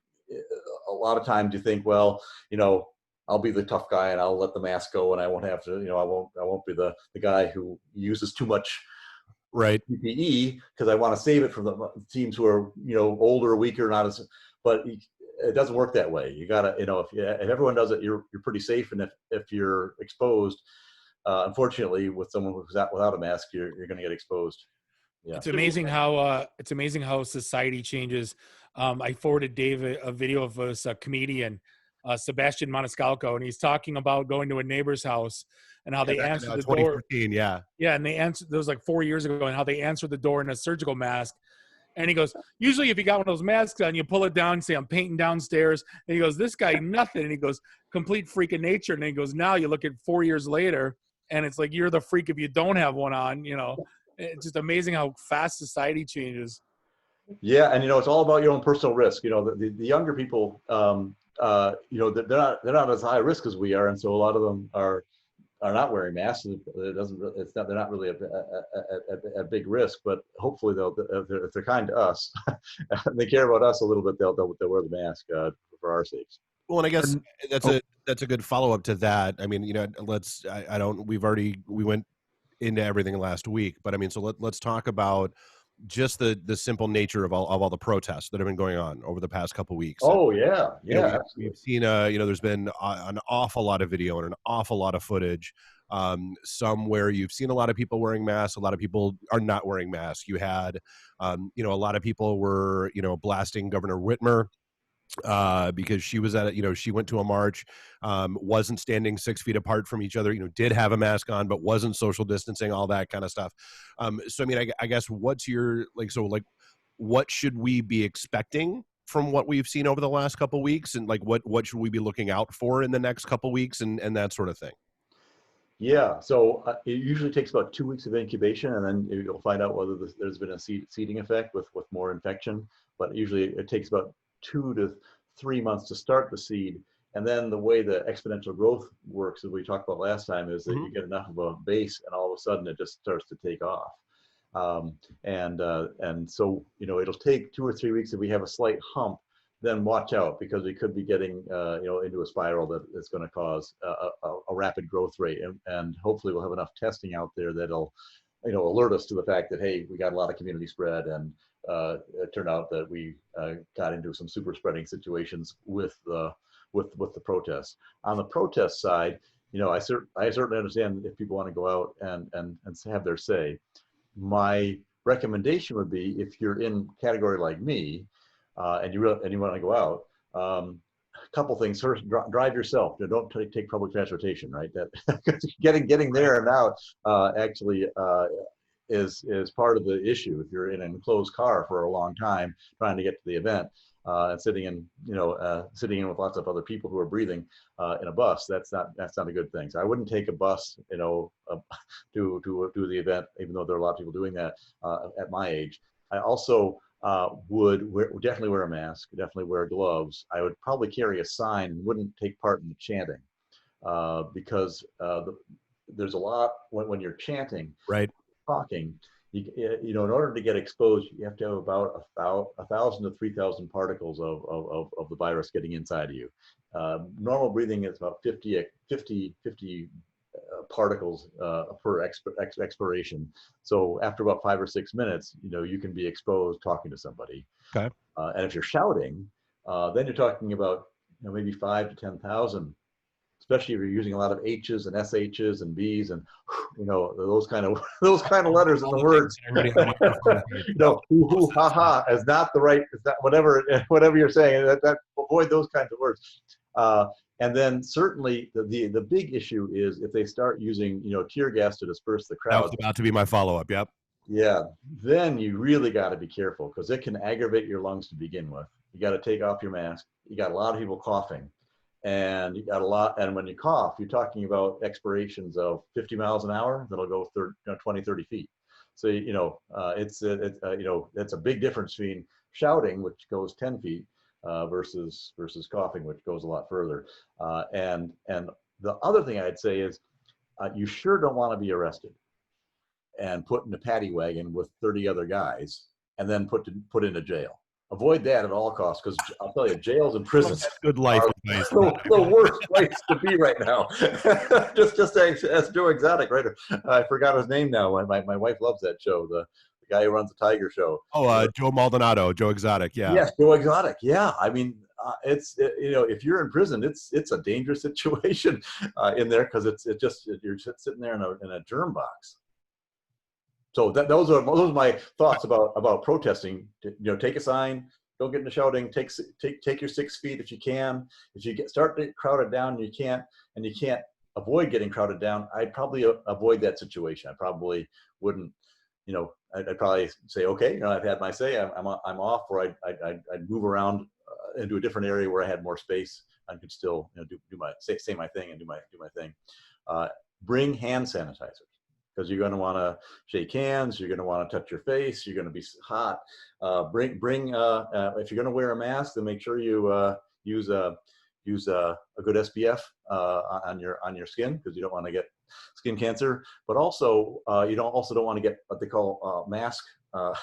a lot of times you think, well, you know, I'll be the tough guy and I'll let the mask go and I won't have to, you know, I won't be the guy who uses too much PPE because I want to save it from the teams who are, you know, older, weaker, not as, but it doesn't work that way. You gotta, you know, if everyone does it, you're pretty safe. And if you're exposed, unfortunately, with someone who's without a mask, you're going to get exposed. Yeah. It's amazing how society changes. I forwarded Dave a video of a comedian, Sebastian Maniscalco, and he's talking about going to a neighbor's house and how they answered the door. Yeah, and they answered. That was like 4 years ago, and how they answered the door in a surgical mask. And he goes, usually if you got one of those masks on, you pull it down and say, I'm painting downstairs. And he goes, this guy, nothing. And he goes, complete freak of nature. And he goes, now you look at 4 years later, and it's like you're the freak if you don't have one on. You know, it's just amazing how fast society changes. Yeah, and you know, it's all about your own personal risk. You know, the younger people, you know, they're not as high risk as we are, and so a lot of them are not wearing masks. They're not really a big risk, but hopefully if they're kind to us, they care about us a little bit, they'll wear the mask for our sakes. Well, and I guess that's a good follow up to that. I mean, you know, we went into everything last week, but I mean, so let's talk about just the simple nature of all the protests that have been going on over the past couple of weeks. Oh, yeah. Yeah. We've seen, you know, there's been an awful lot of video and an awful lot of footage. Some where you've seen a lot of people wearing masks, a lot of people are not wearing masks. You had, you know, a lot of people were, you know, blasting Governor Whitmer because she was she went to a march, wasn't standing 6 feet apart from each other, you know, did have a mask on, but wasn't social distancing, all that kind of stuff. So, I mean, I guess what's your, what should we be expecting from what we've seen over the last couple of weeks? And like, what should we be looking out for in the next couple of weeks and that sort of thing? Yeah, so it usually takes about 2 weeks of incubation, and then you'll find out whether there's been a seeding effect with more infection. But usually it takes about 2 to 3 months to start the seed. And then the way the exponential growth works, as we talked about last time, is that you get enough of a base, and all of a sudden it just starts to take off. And so, you know, it'll take 2 or 3 weeks if we have a slight hump. Then watch out, because we could be getting, you know, into a spiral that is going to cause a rapid growth rate. And hopefully we'll have enough testing out there that'll, you know, alert us to the fact that, hey, we got a lot of community spread, and it turned out that we got into some super spreading situations with the protests. On the protest side, you know, I certainly understand if people want to go out and have their say. My recommendation would be, if you're in a category like me, and you want to go out, a couple things. First, drive yourself. Don't take public transportation, right? That getting there and out actually is part of the issue. If you're in an enclosed car for a long time trying to get to the event, and sitting in with lots of other people who are breathing in a bus, that's not a good thing. So I wouldn't take a bus, you know, to the event, even though there are a lot of people doing that at my age. I also would definitely wear a mask, definitely wear gloves. I would probably carry a sign and wouldn't take part in the chanting because there's a lot when you're chanting, right, talking. In order to get exposed, you have to have about 1,000 to 3,000 particles of the virus getting inside of you. Normal breathing is about 50 particles per expiration. So after about 5 or 6 minutes, you can be exposed talking to somebody. okay. And if you're shouting, then you're talking about maybe 5 to 10,000. Especially if you're using a lot of H's and SH's and B's and those kind of letters in the words. Hoo, ha, ha is not the right. Is that whatever you're saying? That avoid those kinds of words. And then certainly the big issue is if they start using tear gas to disperse the crowd. That was about to be my follow-up. Yep. Yeah, then you really got to be careful because it can aggravate your lungs to begin with. You got to take off your mask. You got a lot of people coughing. And you got a lot, and when you cough, you're talking about expirations of 50 miles an hour that'll go 20, 30 feet. So, it's a big difference between shouting, which goes 10 feet, versus coughing, which goes a lot further. And the other thing I'd say is you sure don't want to be arrested and put in a paddy wagon with 30 other guys and then put into jail. Avoid that at all costs, because I'll tell you, jails and prisons good life are the worst place to be right now. just as Joe Exotic, right? I forgot his name now. My wife loves that show. The guy who runs the Tiger Show. Oh, Joe Maldonado, Joe Exotic. Yeah. Yes, Joe Exotic. Yeah. I mean, if you're in prison, it's a dangerous situation in there because you're sitting there in a germ box. So those are my thoughts about protesting. Take a sign, don't get into shouting. Take your 6 feet if you can. If you start to crowded down and you can't avoid getting crowded down, I'd probably avoid that situation. I probably wouldn't. I'd probably say, okay, I've had my say. I'm off, or I'd move around into a different area where I had more space. I could still do my say my thing and do my thing. Bring hand sanitizer. Because you're going to want to shake hands, you're going to want to touch your face, you're going to be hot. Bring if you're going to wear a mask, then make sure you use a good SPF on your skin, because you don't want to get skin cancer. But also you don't want to get what they call mask. You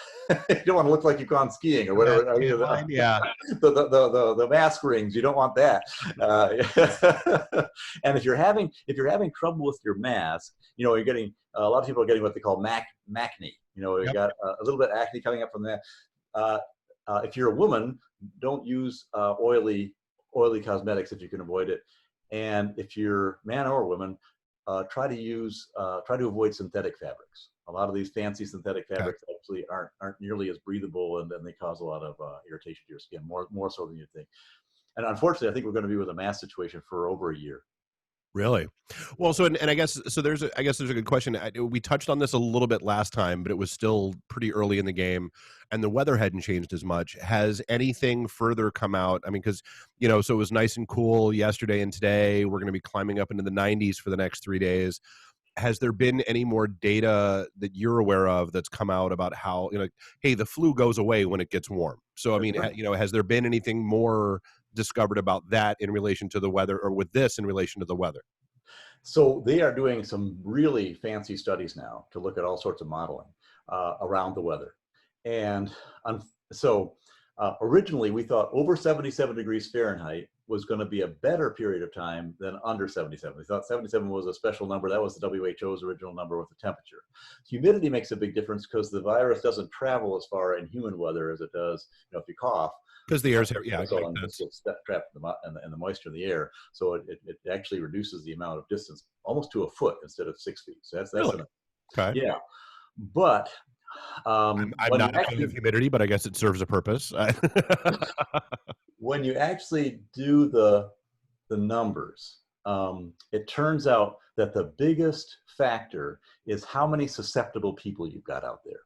don't want to look like you've gone skiing or whatever. Yeah. The mask rings. You don't want that. And if you're having trouble with your mask, you're getting a lot of people are getting what they call acne. You got a little bit of acne coming up from that. If you're a woman, don't use oily cosmetics if you can avoid it. And if you're man or woman, try to avoid synthetic fabrics. A lot of these fancy synthetic fabrics actually aren't nearly as breathable, and then they cause a lot of irritation to your skin, more so than you think. And unfortunately, I think we're going to be with a mask situation for over a year. Really? Well, so, and I guess, so there's a good question. We touched on this a little bit last time, but it was still pretty early in the game and the weather hadn't changed as much. Has anything further come out? I mean, because, so it was nice and cool yesterday and today. We're going to be climbing up into the 90s for the next 3 days. Has there been any more data that you're aware of that's come out about how, hey, the flu goes away when it gets warm? So, I mean, has there been anything more discovered about that in relation to the weather, or with this in relation to the weather? So they are doing some really fancy studies now to look at all sorts of modeling around the weather. And originally we thought over 77 degrees Fahrenheit was going to be a better period of time than under 77. We thought 77 was a special number. That was the WHO's original number with the temperature. Humidity makes a big difference because the virus doesn't travel as far in human weather as it does, if you cough. Because the air's gets trapped in the moisture in the air, so it actually reduces the amount of distance almost to a foot instead of 6 feet. So that's really? Okay. Yeah, but I'm not a fan of humidity, but I guess it serves a purpose. When you actually do the numbers, it turns out that the biggest factor is how many susceptible people you've got out there.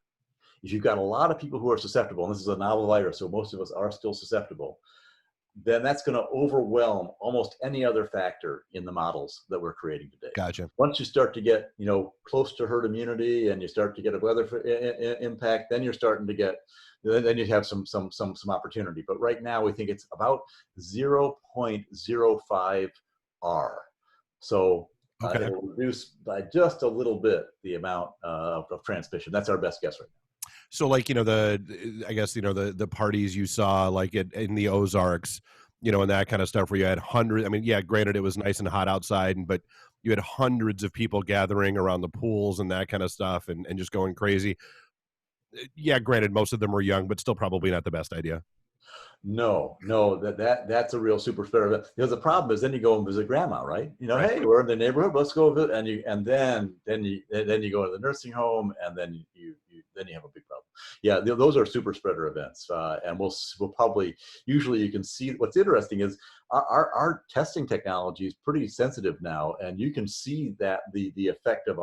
If you've got a lot of people who are susceptible, and this is a novel virus, so most of us are still susceptible, then that's going to overwhelm almost any other factor in the models that we're creating today. Gotcha. Once you start to get, close to herd immunity and you start to get a weather impact, then you're starting to get, then you have some opportunity. But right now we think it's about 0.05 R. So okay. It'll reduce by just a little bit the amount of transmission. That's our best guess right now. So like, the parties you saw like in the Ozarks, and that kind of stuff where you had hundreds. I mean, yeah, granted it was nice and hot outside, but you had hundreds of people gathering around the pools and that kind of stuff and just going crazy. Yeah, granted, most of them were young, but still probably not the best idea. No, that's a real super spreader. Because the problem is then you go and visit grandma, right? Right. Hey, we're in the neighborhood, let's go visit, and then you go to the nursing home, and then you have a big problem. Yeah, those are super spreader events, and we'll probably, usually you can see. What's interesting is our testing technology is pretty sensitive now, and you can see that the effect of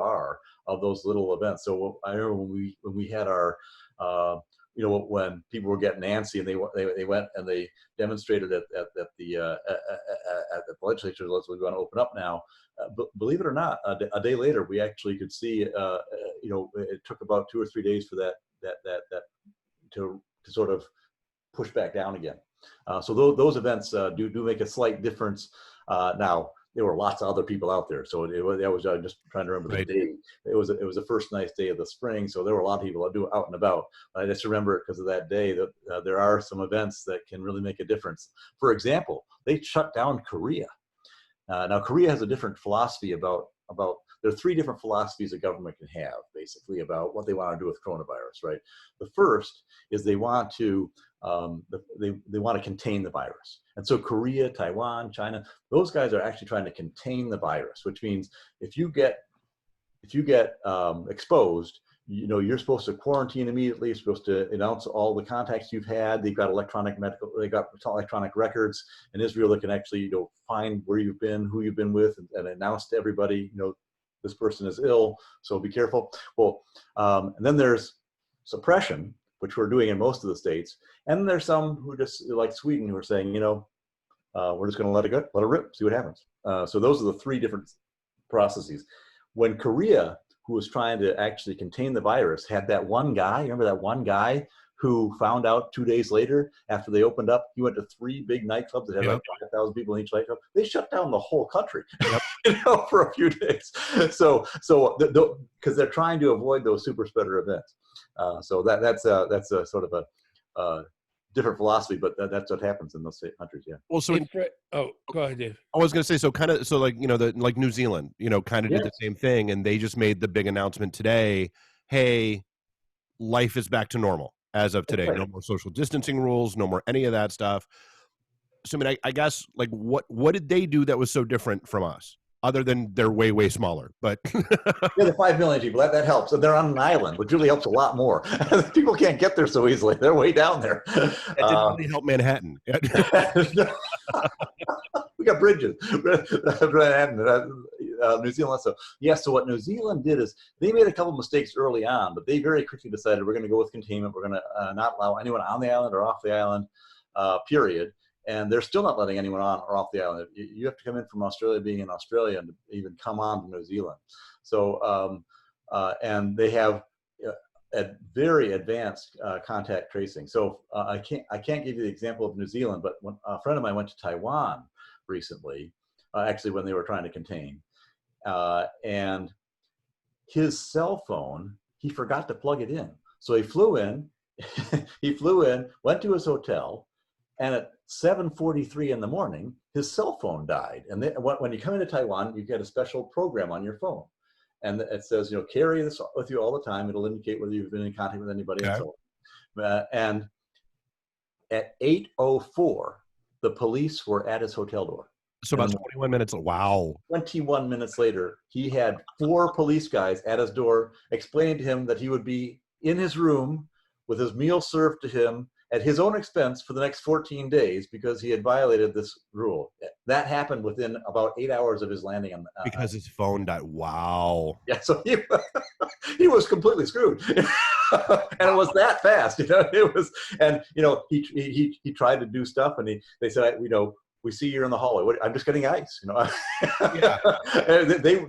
those little events. So I remember when we had our when people were getting antsy and they went and they demonstrated at the legislature, as we want to open up now. Believe it or not, a day later we actually could see. It took about 2 or 3 days for that to sort of push back down again. So those events do make a slight difference. Now there were lots of other people out there, so that was just trying to remember the day. It was the first nice day of the spring, so there were a lot of people out and about. I just remember it because of that day that there are some events that can really make a difference. For example, they shut down Korea. Now Korea has a different philosophy about. There are 3 different philosophies a government can have, basically, about what they want to do with coronavirus. Right. The first is they want to they want to contain the virus, and so Korea, Taiwan, China, those guys are actually trying to contain the virus, which means if you get exposed, you're supposed to quarantine immediately. You're supposed to announce all the contacts you've had. They've got electronic records in Israel that can actually find where you've been, who you've been with, and announce to everybody this person is ill, so be careful. Well, and then there's suppression, which we're doing in most of the states, and then there's some who just like Sweden who are saying, we're just going to let it rip, see what happens. So those are the 3 different processes. When Korea, who was trying to actually contain the virus, had that one guy, remember that one guy who found out 2 days later after they opened up, he went to 3 big nightclubs that had like 5,000 people in each nightclub. They shut down the whole country, for a few days. So because they're trying to avoid those super spreader events. So that's a sort of a different philosophy, but that's what happens in those countries. Yeah. Well, so go ahead, Dave. I was going to say, like New Zealand, kind of did the same thing, and they just made the big announcement today. Hey, life is back to normal as of today. Right. No more social distancing rules, no more any of that stuff. So I mean, I guess like what did they do that was so different from us? Other than they're way, way smaller, but the 5 million people, that helps. And they're on an island, which really helps a lot more. People can't get there so easily. They're way down there. It didn't really help Manhattan. We got bridges. Manhattan, New Zealand. So what New Zealand did is they made a couple mistakes early on, but they very quickly decided we're going to go with containment. We're going to not allow anyone on the island or off the island, period. And they're still not letting anyone on or off the island. You have to come in from Australia, being in Australia, and even come on to New Zealand. So, and they have a very advanced contact tracing. So I can't give you the example of New Zealand, but when a friend of mine went to Taiwan recently, actually when they were trying to contain, and his cell phone, he forgot to plug it in. So he flew in, went to his hotel, and at 7:43 in the morning, his cell phone died. And when you come into Taiwan, you get a special program on your phone. And it says, carry this with you all the time. It'll indicate whether you've been in contact with anybody and so on. And at 8:04, the police were at his hotel door. So about 21 minutes. Wow. 21 minutes later, he had 4 police guys at his door explaining to him that he would be in his room with his meal served to him at his own expense for the next 14 days because he had violated this rule. That happened within about 8 hours of his landing on because his phone died. Wow. Yeah, so he was completely screwed. And it was that fast, it was, and he tried to do stuff, and they said, we see you're in the hallway. I'm just getting ice, Yeah.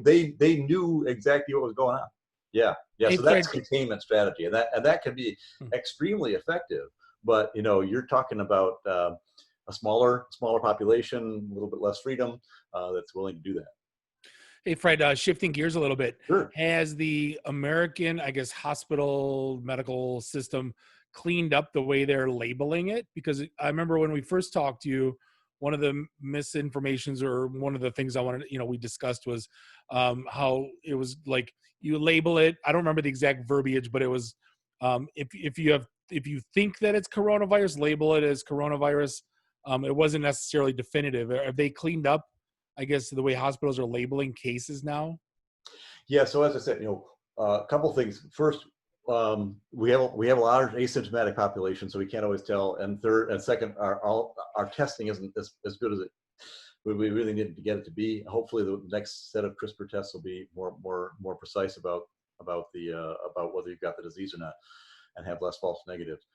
they knew exactly what was going on. Yeah. So that's containment strategy, and that can be extremely effective. But you're talking about a smaller population, a little bit less freedom, that's willing to do that. Hey, Fred, shifting gears a little bit, Sure. Has the American, hospital medical system cleaned up the way they're labeling it? Because I remember when we first talked to you, one of the misinformations, or one of the things I wanted, we discussed was how it was like you label it. I don't remember the exact verbiage, but it was if you think that it's coronavirus, label it as coronavirus. It wasn't necessarily definitive. Have they cleaned up, I guess, the way hospitals are labeling cases now? Yeah. So as I said, a couple things. First, we have a large asymptomatic population, so we can't always tell. And third, and second, our testing isn't as good as we really need to get it to be. Hopefully, the next set of CRISPR tests will be more precise about whether you've got the disease or not, and have less false negatives.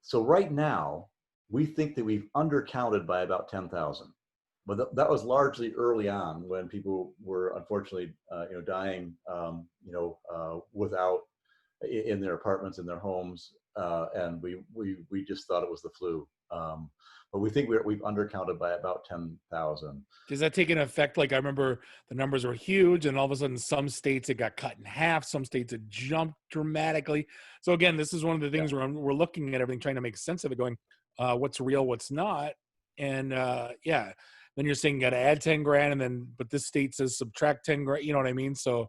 So right now, we think that we've undercounted by about 10,000. But that was largely early on when people were unfortunately, dying, without in their apartments, in their homes, and we just thought it was the flu. But we think we've undercounted by about 10,000. Does that take an effect? Like, I remember the numbers were huge, and all of a sudden, some states it got cut in half. Some states it jumped dramatically. So again, this is one of the things where we're looking at everything, trying to make sense of it, going, what's real, what's not, and then you're saying you got to add 10 grand, but this state says subtract 10 grand. You know what I mean? So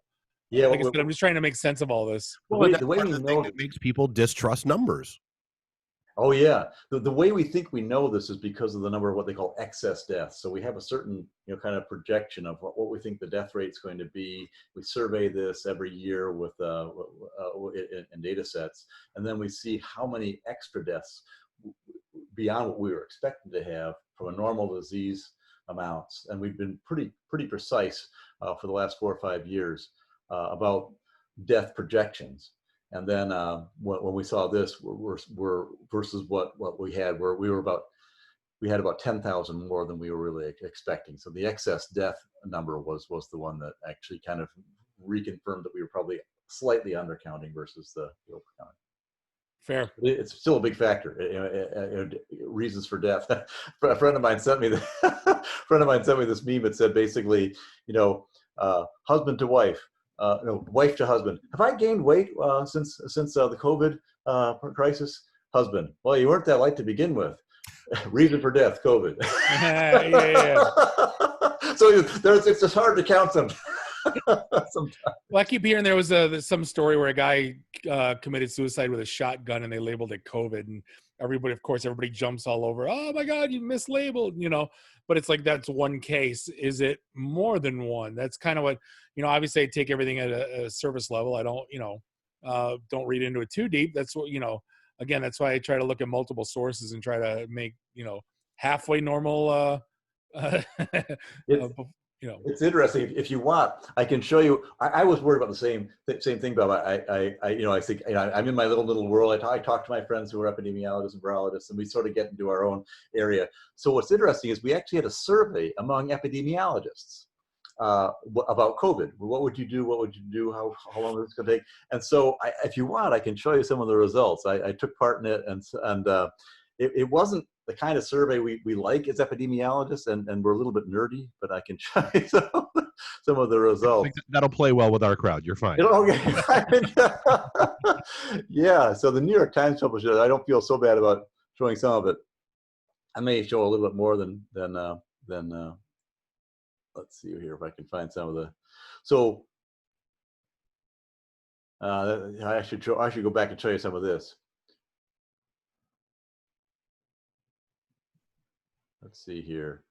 yeah, like I said, I'm just trying to make sense of all this. Well, the way we know that makes people distrust numbers. Oh yeah, the way we think we know this is because of the number of what they call excess deaths. So we have a certain kind of projection of what we think the death rate is going to be. We survey this every year with in data sets, and then we see how many extra deaths beyond what we were expecting to have from a normal disease amounts. And we've been pretty precise for the last 4 or 5 years about death projections. And then when we saw this, we're versus what we had, where we had about 10,000 more than we were really expecting. So the excess death number was the one that actually kind of reconfirmed that we were probably slightly undercounting versus the overcounting. Fair. It's still a big factor. Reasons for death. A friend of mine sent me this meme that said basically, husband to wife, wife to husband. Have I gained weight since the COVID crisis? Husband. Well, you weren't that light to begin with. Reason for death: COVID. Yeah. So it's just hard to count sometimes. Well, I keep hearing there was some story where a guy committed suicide with a shotgun, and they labeled it COVID, and everybody jumps all over. Oh my God, you mislabeled, But it's like, that's one case. Is it more than one? That's kind of what, obviously I take everything at a surface level. I don't read into it too deep. That's what, again, that's why I try to look at multiple sources and try to make, halfway normal. It's interesting. If you want, I can show you. I was worried about the same thing, Bob. I think I'm in my little world. I talk to my friends who are epidemiologists and virologists, and we sort of get into our own area. So what's interesting is we actually had a survey among epidemiologists about COVID. What would you do? What would you do? How long is this going to take? And so, if you want, I can show you some of the results. I took part in it, and it wasn't the kind of survey we like as epidemiologists, and we're a little bit nerdy, but I can show you some of the results. That'll play well with our crowd. You're fine. Yeah, so the New York Times published it. I don't feel so bad about showing some of it. I may show a little bit more than let's see here if I can find some of the. So I should go back and show you some of this. Let's see here.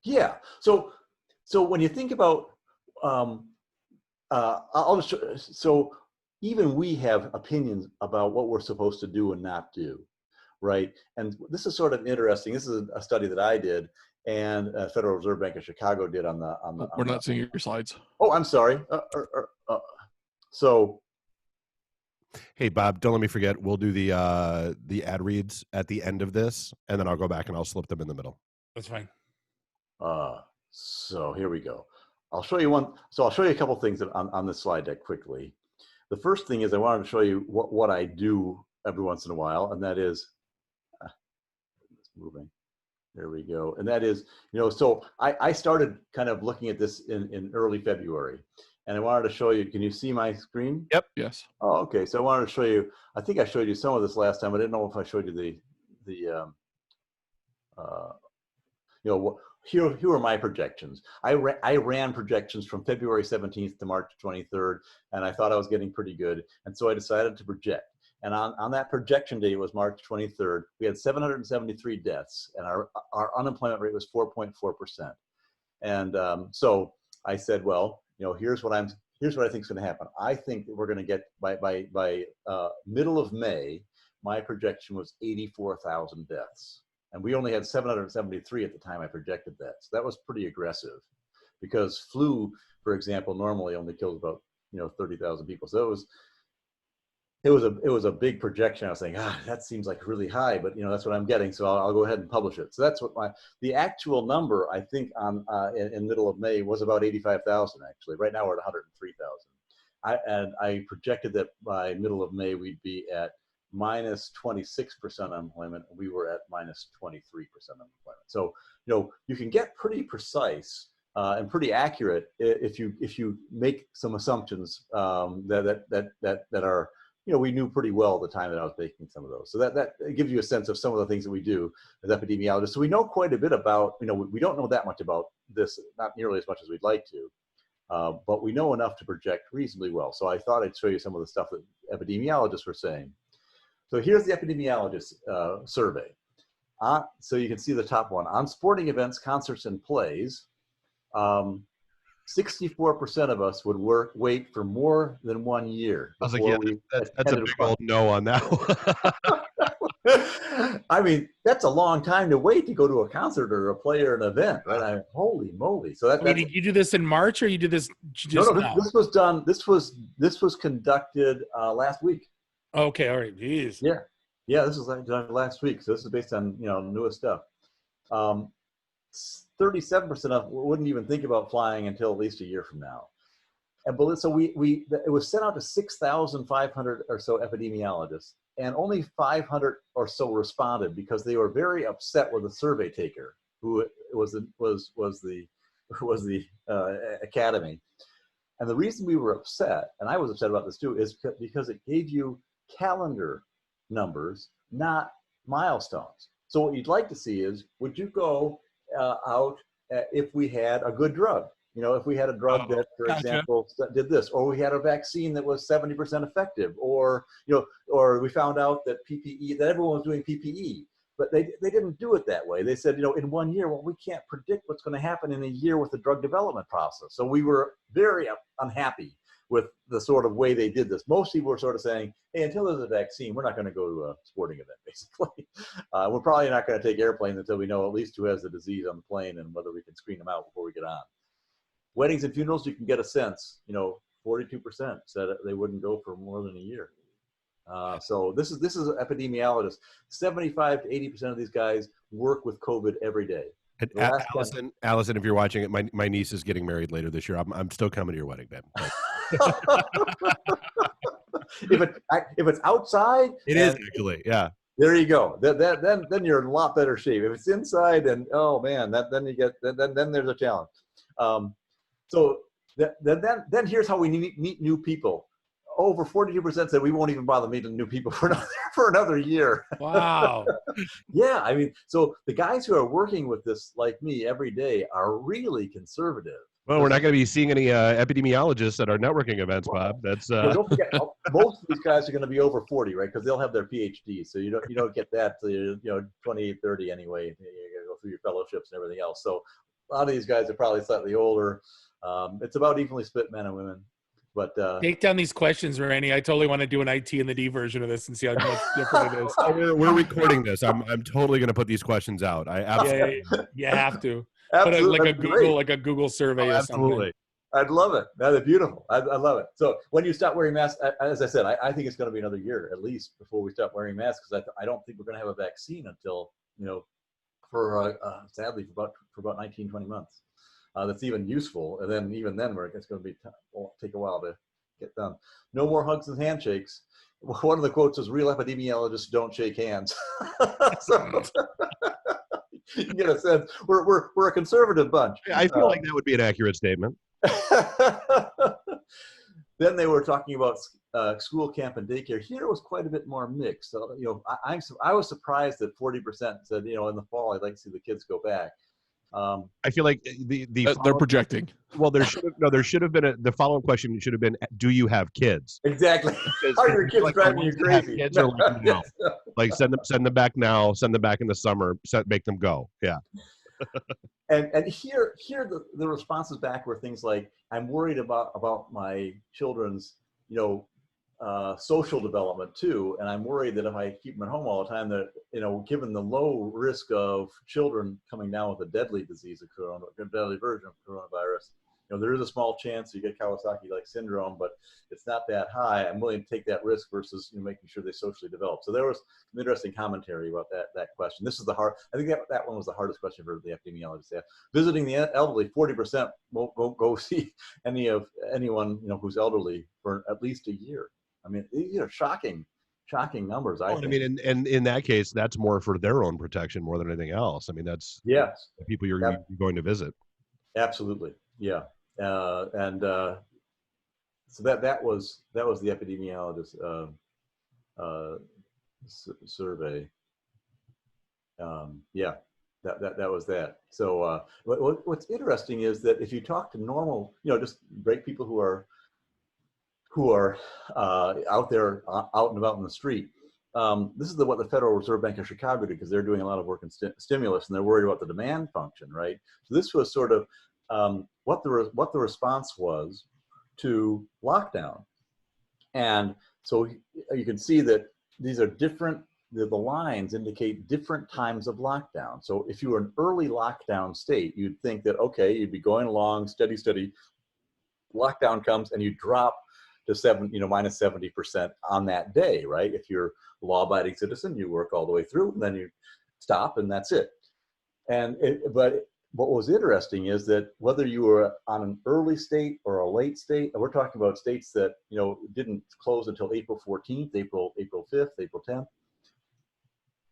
Yeah. So when you think about, I'll just so even we have opinions about what we're supposed to do and not do, right? And this is sort of interesting. This is a study that I did, and Federal Reserve Bank of Chicago did on the. We're not seeing your slides. Oh, I'm sorry. So. Hey, Bob, don't let me forget. We'll do the ad reads at the end of this, and then I'll go back and I'll slip them in the middle. That's fine. So here we go. I'll show you one. So I'll show you a couple things on this slide deck quickly. The first thing is I wanted to show you what I do every once in a while, and that is, it's moving. There we go. And that is, so I started kind of looking at this in early February, and I wanted to show you. Can you see my screen? Yep. Yes. Oh, okay. So I wanted to show you. I think I showed you some of this last time. I didn't know if I showed you here are my projections. I ran projections from February 17th to March 23rd, and I thought I was getting pretty good. And so I decided to project. And on that projection day, it was March 23rd, we had 773 deaths, and our unemployment rate was 4.4%. And so I said, well, here's what I think is going to happen. I think that we're going to get by middle of May, my projection was 84,000 deaths. And we only had 773 at the time I projected that. So that was pretty aggressive, because flu, for example, normally only kills about 30,000 people. So it was a big projection. I was saying, that seems like really high, but that's what I'm getting. So I'll go ahead and publish it. So that's what the actual number, I think, in middle of May was about 85,000 actually. Right now we're at 103,000. I projected that by middle of May we'd be at minus 26% unemployment. We were at minus 23% unemployment. So you can get pretty precise and pretty accurate if you make some assumptions that are we knew pretty well at the time that I was making some of those. So that gives you a sense of some of the things that we do as epidemiologists. So we know quite a bit about we don't know that much about this, not nearly as much as we'd like to. But we know enough to project reasonably well. So I thought I'd show you some of the stuff that epidemiologists were saying. So here's the epidemiologist survey. So you can see the top one. On sporting events, concerts, and plays, 64% of us would wait for more than 1 year. I was like, that's a big old no on that one. I mean, that's a long time to wait to go to a concert or a play or an event, right? Holy moly! So did you do this in March, or you did this just now? This was done. This was conducted last week. Okay, all right. Jeez. Yeah. This was done last week. So this is based on newest stuff. 37% of wouldn't even think about flying until at least a year from now. And so it was sent out to 6,500 or so epidemiologists, and only 500 or so responded because they were very upset with the survey taker, who was the academy. And the reason we were upset, and I was upset about this too, is because it gave you calendar numbers, not milestones. So what you'd like to see is, would you go out if we had a good drug? If we had a drug that, for example, did this, or we had a vaccine that was 70% effective, or we found out that PPE, that everyone was doing PPE, but they didn't do it that way. They said, in 1 year, well, we can't predict what's going to happen in a year with the drug development process. So we were very unhappy with the sort of way they did this. Most people were sort of saying, hey, until there's a vaccine, we're not going to go to a sporting event, basically. We're probably not going to take airplanes until we know at least who has the disease on the plane and whether we can screen them out before we get on. Weddings and funerals, you can get a sense, 42% said they wouldn't go for more than a year. So this is epidemiologists. 75 to 80% of these guys work with COVID every day. Allison, if you're watching it, my niece is getting married later this year. I'm still coming to your wedding, babe. If it's outside, it is actually, yeah. There you go. Then you're in a lot better shape. If it's inside, and oh man, then there's a challenge. So then here's how we meet new people. Over 42% said we won't even bother meeting new people for another year. Wow. Yeah, I mean, so the guys who are working with this, like me, every day are really conservative. Well, we're not going to be seeing any epidemiologists at our networking events, Bob. That's don't forget, most of these guys are going to be over 40, right? Because they'll have their PhD. So you don't get that till you're 28, 30 anyway. You got to go through your fellowships and everything else. So a lot of these guys are probably slightly older. It's about evenly split men and women. But take down these questions, Randy. I totally want to do an IT and the D version of this and see how much different it is. Oh, we're recording this. I'm totally going to put these questions out. I absolutely. Yeah, you have to. Absolutely. Put like a Google survey or something. I'd love it. That's beautiful. I love it. So when you stop wearing masks, as I said, I think it's going to be another year at least before we stop wearing masks, because I don't think we're going to have a vaccine until, for sadly for about 19, 20 months. That's even useful, and then even then, it's going to take a while to get done. No more hugs and handshakes. One of the quotes is, "Real epidemiologists don't shake hands." So you get a sense we're a conservative bunch. I feel like that would be an accurate statement. Then they were talking about school, camp, and daycare. Here it was quite a bit more mixed. So I was surprised that 40% said, in the fall I'd like to see the kids go back. I feel like they're projecting. Well, there should have been the following question should have been, do you have kids? Exactly. Are your kids driving you crazy? Kids are like, no. Like send them back now, send them back in the summer, make them go. Yeah. And here the responses back were things like, I'm worried about my children's social development too, and I'm worried that if I keep them at home all the time, that given the low risk of children coming down with a deadly disease of a deadly version of coronavirus, there is a small chance you get Kawasaki-like syndrome, but it's not that high. I'm willing to take that risk versus making sure they socially develop. So there was some interesting commentary about that question. This is I think that one was the hardest question for the epidemiologists. Yeah. Visiting the elderly, 40% won't go see anyone who's elderly for at least a year. I mean, these are shocking numbers. I think. I mean, and in that case, that's more for their own protection more than anything else. I mean, that's the people you're going to visit. Absolutely, yeah. So that was the epidemiologist survey. That was that. So what's interesting is that if you talk to normal, just great people who are out there, out and about in the street. This is what the Federal Reserve Bank of Chicago did, because they're doing a lot of work in stimulus, and they're worried about the demand function, right? So this was sort of what the response was to lockdown. And so you can see that these are different, the lines indicate different times of lockdown. So if you were an early lockdown state, you'd think that, okay, you'd be going along steady, lockdown comes and you drop to minus 70% on that day, right? If you're a law-abiding citizen, you work all the way through, and then you stop, and that's it. But what was interesting is that whether you were on an early state or a late state, and we're talking about states that didn't close until April 14th, April 5th, April 10th,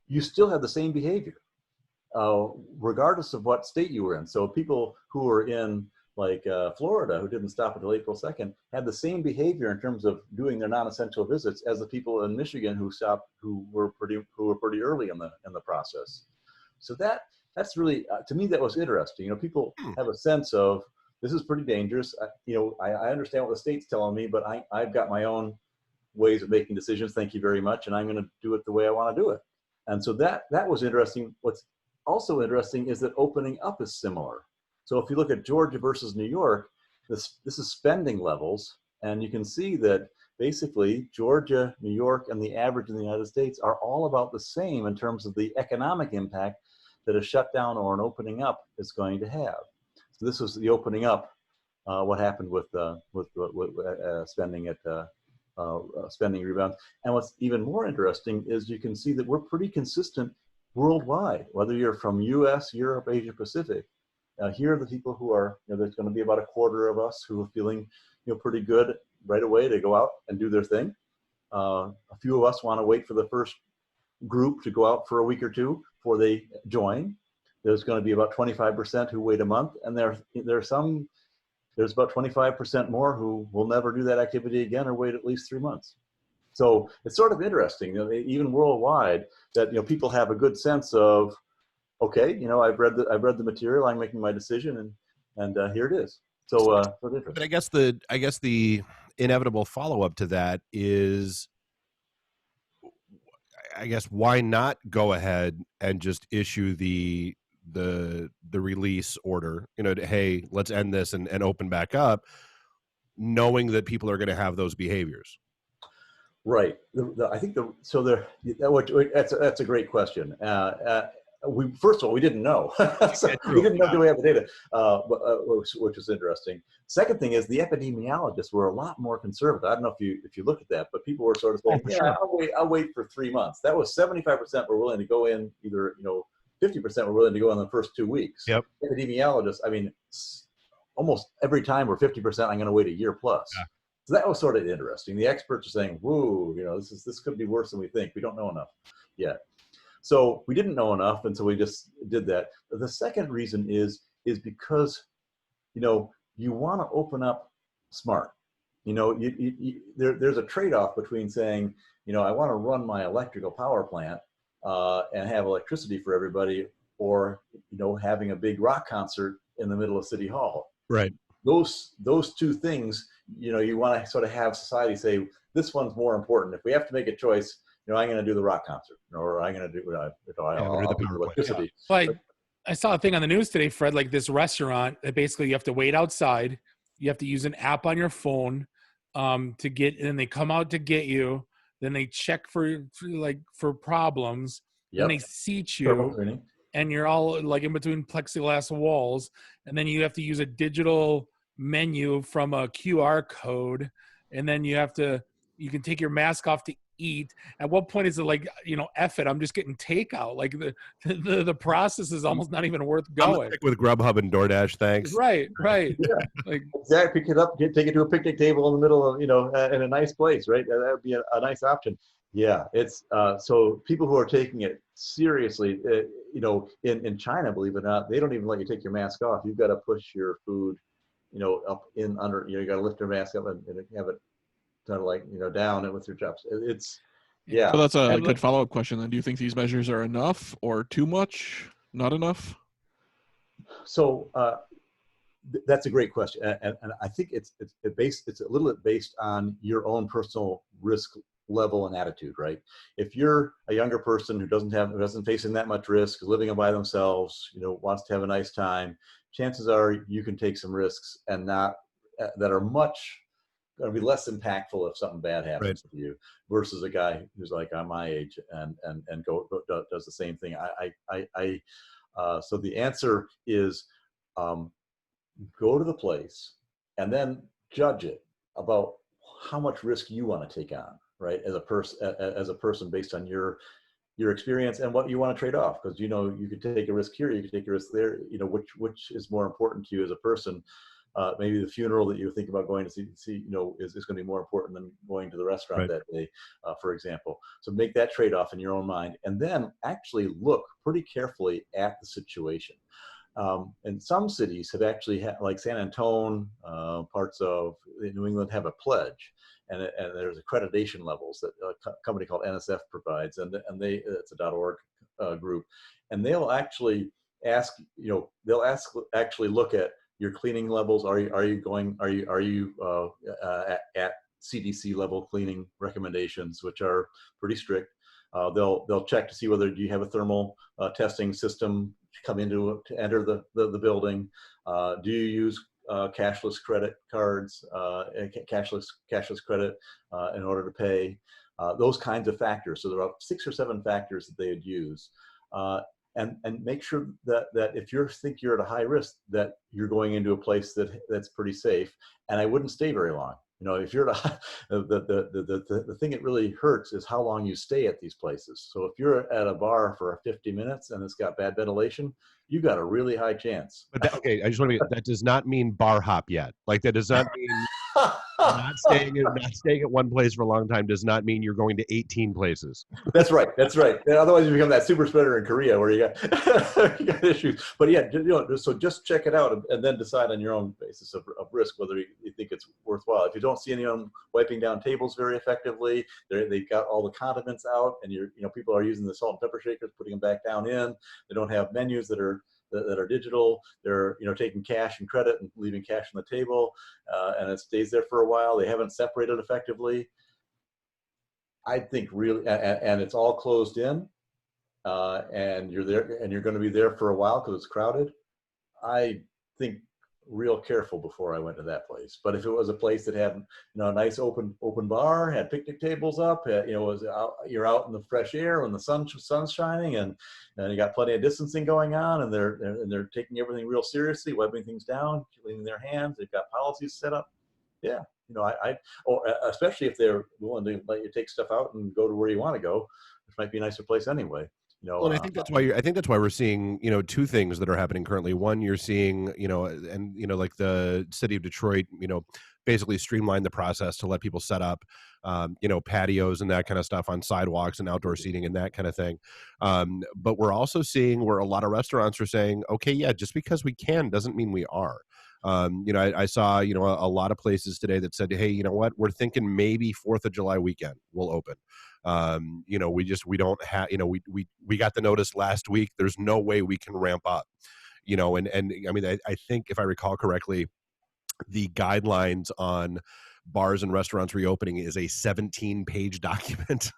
you still had the same behavior, regardless of what state you were in. So people who were in Florida, who didn't stop until April 2nd, had the same behavior in terms of doing their non-essential visits as the people in Michigan who stopped, who were pretty early in the process. So that's really, to me, that was interesting. People have a sense of, this is pretty dangerous. I understand what the state's telling me, but I've got my own ways of making decisions. Thank you very much, and I'm going to do it the way I want to do it. And so that was interesting. What's also interesting is that opening up is similar. So if you look at Georgia versus New York, this is spending levels, and you can see that basically Georgia, New York, and the average in the United States are all about the same in terms of the economic impact that a shutdown or an opening up is going to have. So this was the opening up, what happened with spending spending rebound. And what's even more interesting is you can see that we're pretty consistent worldwide, whether you're from US, Europe, Asia Pacific. Here are the people who are, there's going to be about a quarter of us who are feeling, pretty good right away to go out and do their thing. A few of us want to wait for the first group to go out for a week or two before they join. There's going to be about 25% who wait a month, and there's about 25% more who will never do that activity again or wait at least 3 months. So it's sort of interesting, even worldwide, that people have a good sense of, okay, I've read the material, I'm making my decision, and here it is. So, but I guess the inevitable follow-up to that is, I guess, why not go ahead and just issue the release order? Hey, let's end this and open back up. knowing that people are going to have those behaviors? Right. I think that's a great question. First of all, we didn't know. So we didn't know, do we have the data, which is interesting. Second thing is the epidemiologists were a lot more conservative. I don't know if you look at that, but people were sort of saying, sure. I'll wait for 3 months. That was 75% were willing to go in, either 50% were willing to go in the first 2 weeks. Yep. Epidemiologists, I mean, almost every time we're 50%, I'm going to wait a year plus. Yeah. So that was sort of interesting. The experts are saying, "Whoa, this could be worse than we think. We don't know enough yet." So we didn't know enough, and so we just did that. But the second reason is because you want to open up smart. There's a trade-off between saying, I want to run my electrical power plant and have electricity for everybody, or having a big rock concert in the middle of City Hall. Right. Those two things, you want to sort of have society say, this one's more important. If we have to make a choice, I'm going to do the rock concert, or I'm going to do the electricity. Yeah. I saw a thing on the news today, Fred, like this restaurant that basically you have to wait outside. You have to use an app on your phone to get, and then they come out to get you. Then they check for problems. Yep. Then they seat you, and you're all like in between plexiglass walls. And then you have to use a digital menu from a QR code. And then you can take your mask off to eat. At what point is it like, F it, I'm just getting takeout? Like the process is almost not even worth going. With Grubhub and DoorDash, thanks. Right. Yeah. Like, exactly. Pick it up, take it to a picnic table in the middle of, in a nice place, right? That would be a nice option. Yeah, it's so people who are taking it seriously, in China, believe it or not, they don't even let you take your mask off. You've got to push your food, up in under. You got to lift your mask up and have it kind of like down with your chops. It's yeah. So that's a good follow-up question. Then, do you think these measures are enough or too much? Not enough? So that's a great question, and I think it's a little bit based on your own personal risk level and attitude, right? If you're a younger person who doesn't facing that much risk, living by themselves, wants to have a nice time, chances are you can take some risks and not that are much going to be less impactful if something bad happens to you, versus a guy who's like on my age and does the same thing. So the answer is go to the place and then judge it about how much risk you want to take on, right? As a person based on your experience and what you want to trade off, because you could take a risk here, you could take a risk there, which is more important to you as a person. Maybe the funeral that you think about going to see is going to be more important than going to the restaurant that day, for example. So make that trade-off in your own mind, and then actually look pretty carefully at the situation. And some cities have actually had, like San Antonio, parts of New England have a pledge, and there's accreditation levels that a company called NSF provides, and it's a .org group, and they'll actually ask, actually look at your cleaning levels. Are you at CDC level cleaning recommendations, which are pretty strict. They'll check to see whether you have a thermal testing system to enter the building. Do you use cashless credit cards, cashless credit in order to pay? Those kinds of factors. So there are 6 or 7 factors that they would use. And make sure that if you think you're at a high risk, that you're going into a place that's pretty safe. And I wouldn't stay very long. If you're at the thing that really hurts is how long you stay at these places. So if you're at a bar for 50 minutes and it's got bad ventilation, you got a really high chance. But I just want to that does not mean bar hop yet. Like that does not mean not staying at one place for a long time does not mean you're going to 18 places. That's right. And otherwise you become that super spreader in Korea where you got issues. But yeah, so just check it out and then decide on your own basis of risk whether you think it's worthwhile. If you don't see anyone wiping down tables very effectively, they've got all the condiments out, and people are using the salt and pepper shakers, putting them back down in. They don't have menus that are digital. They're taking cash and credit and leaving cash on the table, and it stays there for a while. They haven't separated effectively. I think really, and it's all closed in, and you're there, and you're going to be there for a while because it's crowded. I think real careful before I went to that place. But if it was a place that had, a nice open bar, had picnic tables up, was out, you're out in the fresh air when the sun's shining, and you got plenty of distancing going on, and they're taking everything real seriously, wiping things down, cleaning their hands. They've got policies set up. Yeah, especially if they're willing to let you take stuff out and go to where you want to go, which might be a nicer place anyway. Well, and I think that's why we're seeing, two things that are happening currently. One, you're seeing, like the city of Detroit, basically streamline the process to let people set up, patios and that kind of stuff on sidewalks and outdoor seating and that kind of thing. But we're also seeing where a lot of restaurants are saying, okay, yeah, just because we can doesn't mean we are. I saw, a lot of places today that said, hey, you know what, we're thinking maybe 4th of July weekend will open. We don't have, we got the notice last week. There's no way we can ramp up, and I mean, I think if I recall correctly, the guidelines on bars and restaurants reopening is a 17-page document.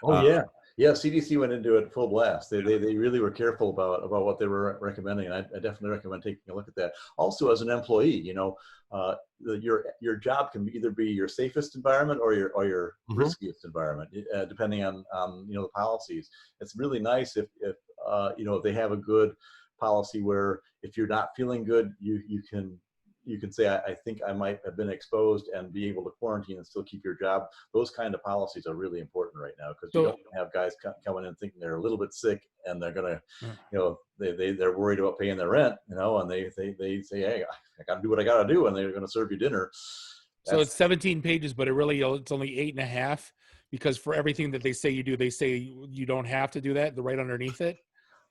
Oh yeah. Yeah, CDC went into it full blast. They really were careful about what they were recommending, and I definitely recommend taking a look at that. Also, as an employee, your job can either be your safest environment or your riskiest environment, depending on the policies. It's really nice if they have a good policy where if you're not feeling good, you can say, I think I might have been exposed, and be able to quarantine and still keep your job. Those kind of policies are really important right now, because you don't have guys coming in thinking they're a little bit sick and they're going to, they're worried about paying their rent, and they say, hey, I got to do what I got to do, and they're going to serve you dinner. So it's 17 pages, but it's only 8.5, because for everything that they say you do, they say you don't have to do that. They're right underneath it.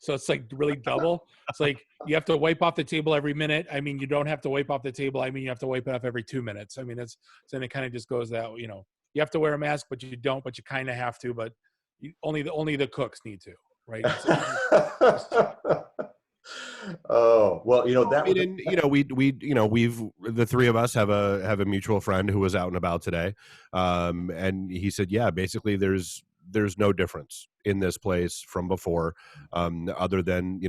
So it's like really double. It's like you have to wipe off the table every minute. I mean, you don't have to wipe off the table. I mean, you have to wipe it off every 2 minutes. I mean, then it kind of just goes that, you have to wear a mask, but you don't, but you kind of have to, but only the cooks need to, right? Oh, well, we've the three of us have a mutual friend who was out and about today. And he said, yeah, basically there's no difference in this place from before, other than,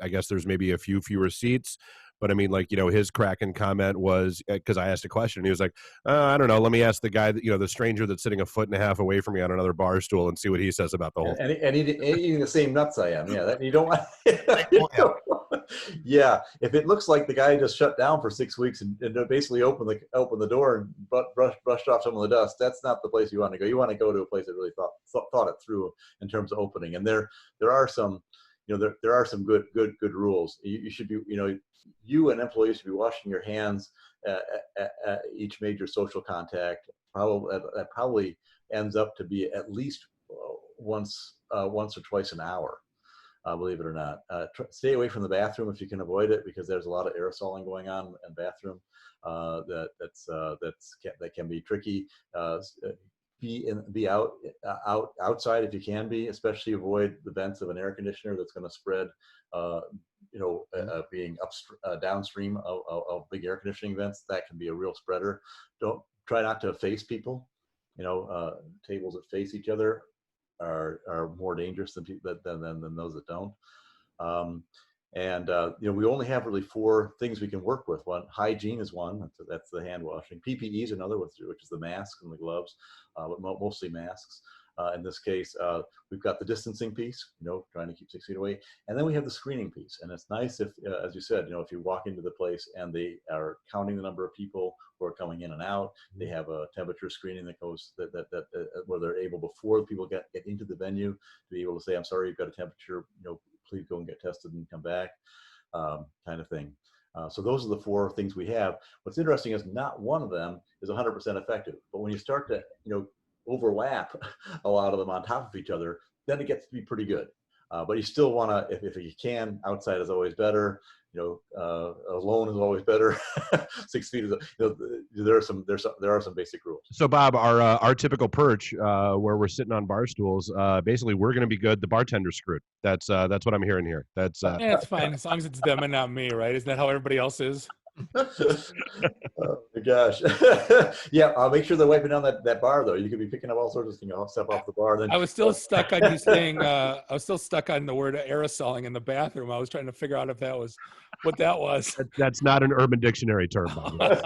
I guess there's maybe a few fewer seats. But I mean, his cracking comment was, because I asked a question, and he was like, I don't know, let me ask the guy that, the stranger that's sitting 1.5 feet away from me on another bar stool and see what he says about the whole thing. And eating the same nuts I am. Yeah, you don't want. Yeah, if it looks like the guy just shut down for 6 weeks and basically opened the door and brushed off some of the dust, that's not the place you want to go. You want to go to a place that really thought it through in terms of opening. And there are some, there are some good rules. You should be, you and employees should be washing your hands at each major social contact. That probably ends up to be at least once or twice an hour. Believe it or not. Stay away from the bathroom if you can avoid it, because there's a lot of aerosoling going on in the bathroom. That can be tricky. Be outside if you can be, especially avoid the vents of an air conditioner that's going to spread, being downstream of big air conditioning vents. That can be a real spreader. Try not to face people. Tables that face each other are more dangerous than those that don't. We only have really 4 things we can work with. One, hygiene is one. That's the hand washing. PPE is another, which is the masks and the gloves, but mostly masks. In this case, we've got the distancing piece, trying to keep 6 feet away. And then we have the screening piece. And it's nice if, as you said, if you walk into the place and they are counting the number of people who are coming in and out, they have a temperature screening that goes where they're able, before people get into the venue, to be able to say, I'm sorry, you've got a temperature, please go and get tested and come back, kind of thing. So those are the 4 things we have. What's interesting is not one of them is 100% effective. But when you start to, overlap a lot of them on top of each other, then it gets to be pretty good. But you still want to, if you can, outside is always better. Alone is always better. 6 feet is, there are some basic rules. So Bob, our typical perch, where we're sitting on bar stools, basically we're going to be good. The bartender's screwed. That's what I'm hearing here. That's it's fine as long as it's them and not me, right? Isn't that how everybody else is? Oh my gosh. Yeah, I'll make sure they're wiping down that bar though. You could be picking up all sorts of things, stuff off the bar. Then I was still stuck on you saying, I was still stuck on the word aerosoling in the bathroom. I was trying to figure out if that was what that was. That's not an Urban Dictionary term, by the way.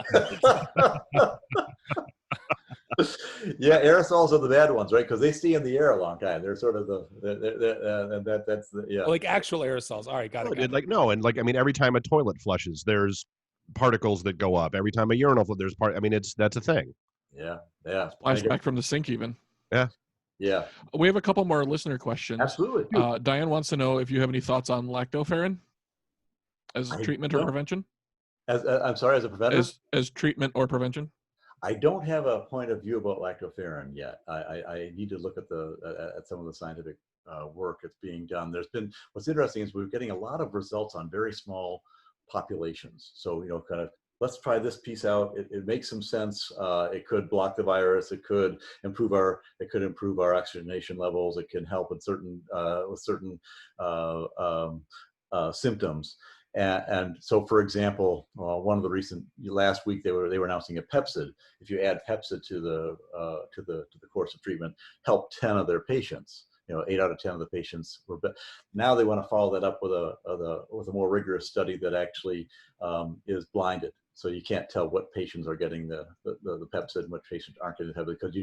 Yeah, aerosols are the bad ones, right? Because they stay in the air a long time. They're sort of that's the yeah. Like actual aerosols. All right, got it. Like no, and like I mean, every time a toilet flushes, there's particles that go up. Every time a urinal flushes, there's part. I mean, that's a thing. Yeah. Splash back from the sink, even. Yeah. We have a couple more listener questions. Absolutely. Diane wants to know if you have any thoughts on lactoferrin as treatment or prevention. I'm sorry, as a preventative? As treatment or prevention. I don't have a point of view about lactoferrin yet. I need to look at at some of the scientific work that's being done. What's interesting is we're getting a lot of results on very small populations. So, kind of, let's try this piece out. It makes some sense. It could block the virus. It could improve our oxygenation levels. It can help with certain symptoms. And so, for example, one of the last week they were announcing a Pepcid. If you add Pepcid to the course of treatment, helped 10 of their patients. 8 out of 10 of the patients were. But now they want to follow that up with a more rigorous study that actually is blinded. So you can't tell what patients are getting the Pepcid and what patients aren't getting the Pepcid, because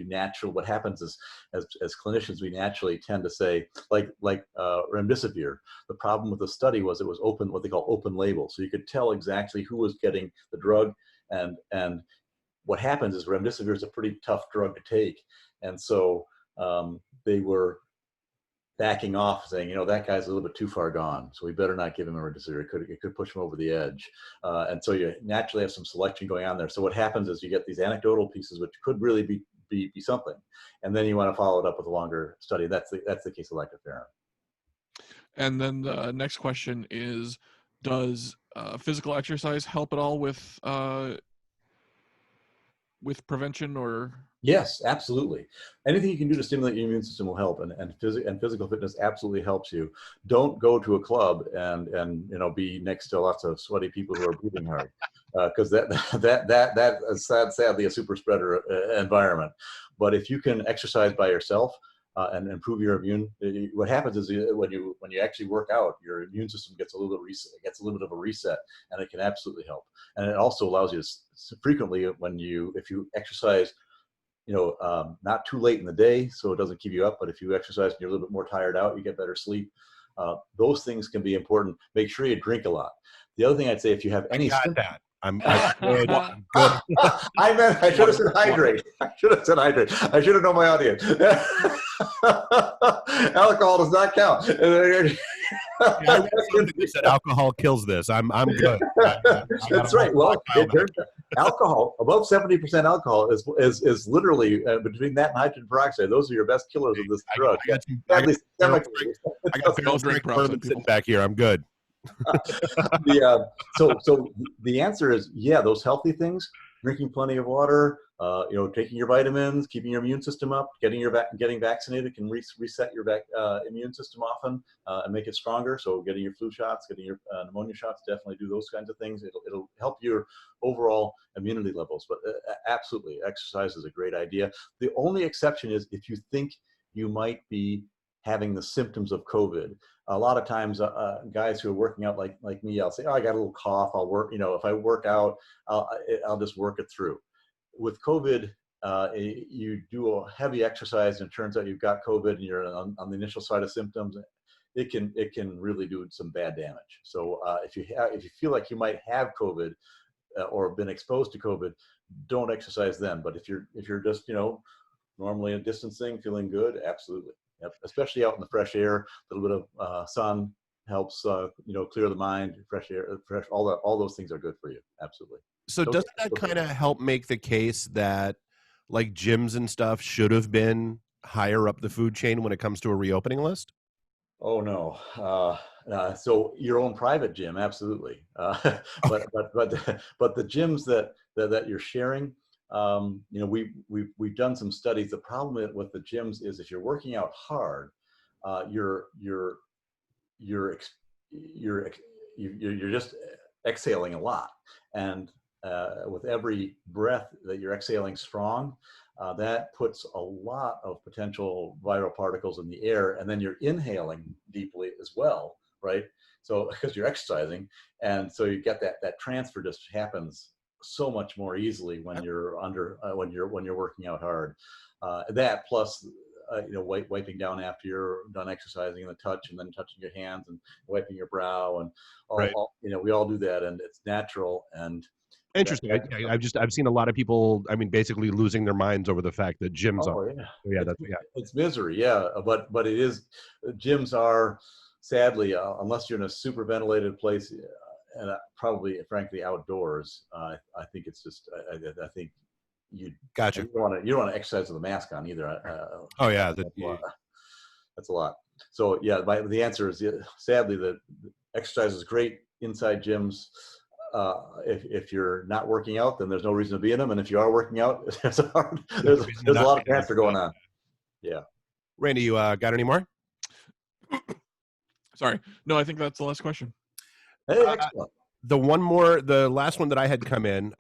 what happens is, as clinicians, we naturally tend to say, like remdesivir. The problem with the study was it was open, what they call open label. So you could tell exactly who was getting the drug, and what happens is remdesivir is a pretty tough drug to take. And so they were backing off, saying, that guy's a little bit too far gone, so we better not give him a remdesivir. It could push him over the edge, and so you naturally have some selection going on there. So what happens is you get these anecdotal pieces, which could really be something, and then you want to follow it up with a longer study. That's the case of lactoferrin. And then the next question is, does physical exercise help at all with prevention or? Yes, absolutely. Anything you can do to stimulate your immune system will help, and physical fitness absolutely helps you. Don't go to a club and be next to lots of sweaty people who are breathing hard, because that is sadly a super spreader environment. But if you can exercise by yourself and improve your immune, what happens is when you actually work out, your immune system gets a little bit of a reset, and it can absolutely help. And it also allows you to frequently, if you exercise, not too late in the day, so it doesn't keep you up. But if you exercise and you're a little bit more tired out, you get better sleep. Those things can be important. Make sure you drink a lot. The other thing I'd say, if you have any that. I'm good. I should have said hydrate. I should have known my audience. Alcohol does not count. You said alcohol kills this. I'm good. That's right. Well, alcohol, above 70% alcohol is literally between that and hydrogen peroxide. Those are your best killers of this drug. I got sitting back here. I'm good. So the answer is, those healthy things: drinking plenty of water, taking your vitamins, keeping your immune system up, getting vaccinated can reset your immune system often and make it stronger. So getting your flu shots, getting your pneumonia shots, definitely do those kinds of things. It'll help your overall immunity levels. But absolutely, exercise is a great idea. The only exception is if you think you might be having the symptoms of COVID. A lot of times, guys who are working out like me, I'll say, I got a little cough. I'll work. If I work out, I'll just work it through. With COVID, you do a heavy exercise, and it turns out you've got COVID, and you're on the initial side of symptoms. It can really do some bad damage. So if you feel like you might have COVID or been exposed to COVID, don't exercise then. But if you're just normally in distancing, feeling good, absolutely. Yep. Especially out in the fresh air, a little bit of sun helps clear the mind. Fresh air, all those things are good for you. Absolutely. So doesn't that kind of help make the case that like gyms and stuff should have been higher up the food chain when it comes to a reopening list? Oh no. So your own private gym, absolutely. But the gyms that you're sharing, we've done some studies. The problem with the gyms is if you're working out hard, you're just exhaling a lot. And with every breath that you're exhaling strong, that puts a lot of potential viral particles in the air, and then you're inhaling deeply as well, right? So because you're exercising, and so you get that transfer just happens so much more easily when you're when you're working out hard. That plus wiping down after you're done exercising, and the touch, and then touching your hands and wiping your brow, and we all do that, and it's natural. And interesting. I've seen a lot of people, I mean, basically losing their minds over the fact that gyms are. Yeah, it's misery. Yeah, but it is. Gyms are, sadly, unless you're in a super ventilated place, and probably, frankly, outdoors. I think it's just. I think you. Gotcha. You don't want to exercise with a mask on either. That's a lot. So yeah, the answer is sadly that exercise is great inside gyms. If you're not working out, then there's no reason to be in them. And if you are working out, there's a lot of transfer going on. Yeah. Randy, you got any more? Sorry. No, I think that's the last question. Hey, excellent. The last one that I had come in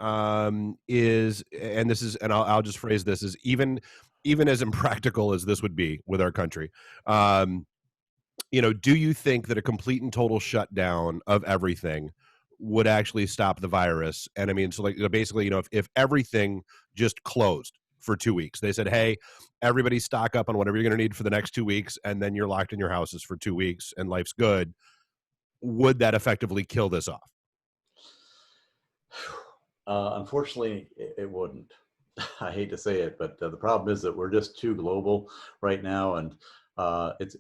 is, and this is, and I'll just phrase this, is even as impractical as this would be with our country, do you think that a complete and total shutdown of everything would actually stop the virus? And I mean, so like basically, if everything just closed for 2 weeks, they said, hey, everybody stock up on whatever you're going to need for the next 2 weeks, and then you're locked in your houses for 2 weeks and life's good, would that effectively kill this off? Unfortunately, it wouldn't. I hate to say it, but the problem is that we're just too global right now, and it's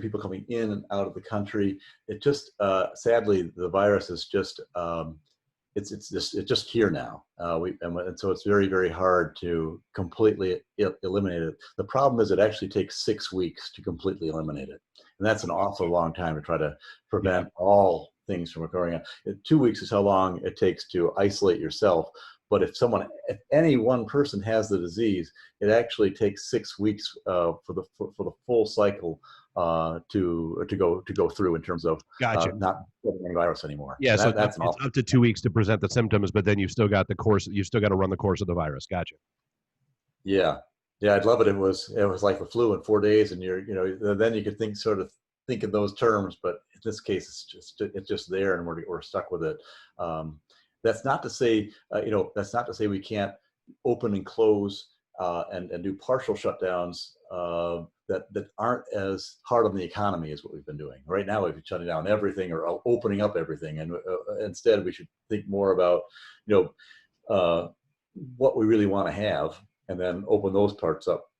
people coming in and out of the country. It just sadly, the virus is just it's just here now. And so it's very, very hard to completely eliminate it. The problem is it actually takes 6 weeks to completely eliminate it, and that's an awful long time to try to prevent all things from occurring. 2 weeks is how long it takes to isolate yourself. But if any one person has the disease, it actually takes 6 weeks for the full cycle to go through in terms of not getting any virus anymore. Yeah, so that's it's up to 2 weeks to present the symptoms, but then you've still got the course. You've still got to run the course of the virus. Gotcha. Yeah, I'd love it. It was like the flu in 4 days, and then you could think in those terms. But in this case, it's just there, and we're stuck with it. That's not to say, we can't open and close and do partial shutdowns that aren't as hard on the economy as what we've been doing. Right now, we've been shutting down everything or opening up everything, and instead we should think more about, what we really want to have, and then open those parts up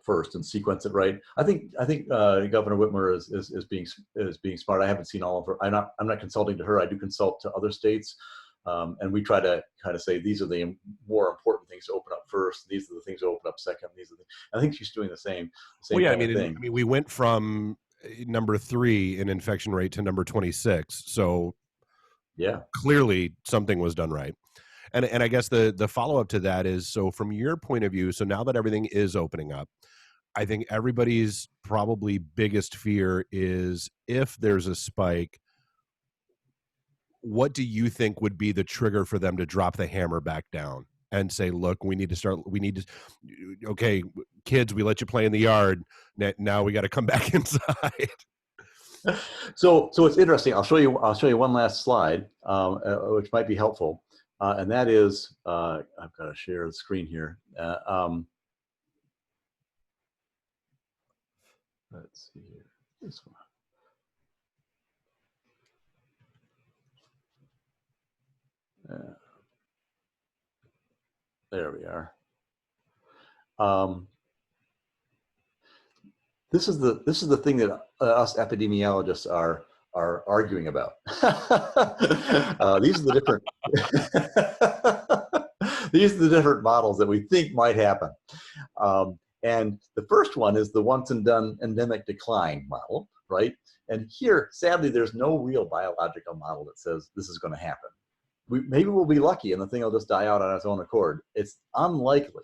first and sequence it right. I think Governor Whitmer is being smart. I haven't seen all of her. I'm not consulting to her. I do consult to other states. And we try to kind of say, these are the more important things to open up first. These are the things to open up second. I think she's doing the same thing. I mean, we went from number 3 in infection rate to number 26. So yeah, clearly something was done right. And I guess the follow-up to that is, so from your point of view, so now that everything is opening up, I think everybody's probably biggest fear is if there's a spike, what do you think would be the trigger for them to drop the hammer back down and say, look, okay, kids, we let you play in the yard. Now we got to come back inside. So it's interesting. I'll show you one last slide, which might be helpful. And that is, I've got to share the screen here. Let's see here. This one. There we are. This is the thing that us epidemiologists are arguing about. These are the different models that we think might happen. And the first one is the once and done endemic decline model, right? And here, sadly, there's no real biological model that says this is going to happen. Maybe we'll be lucky and the thing will just die out on its own accord. It's unlikely.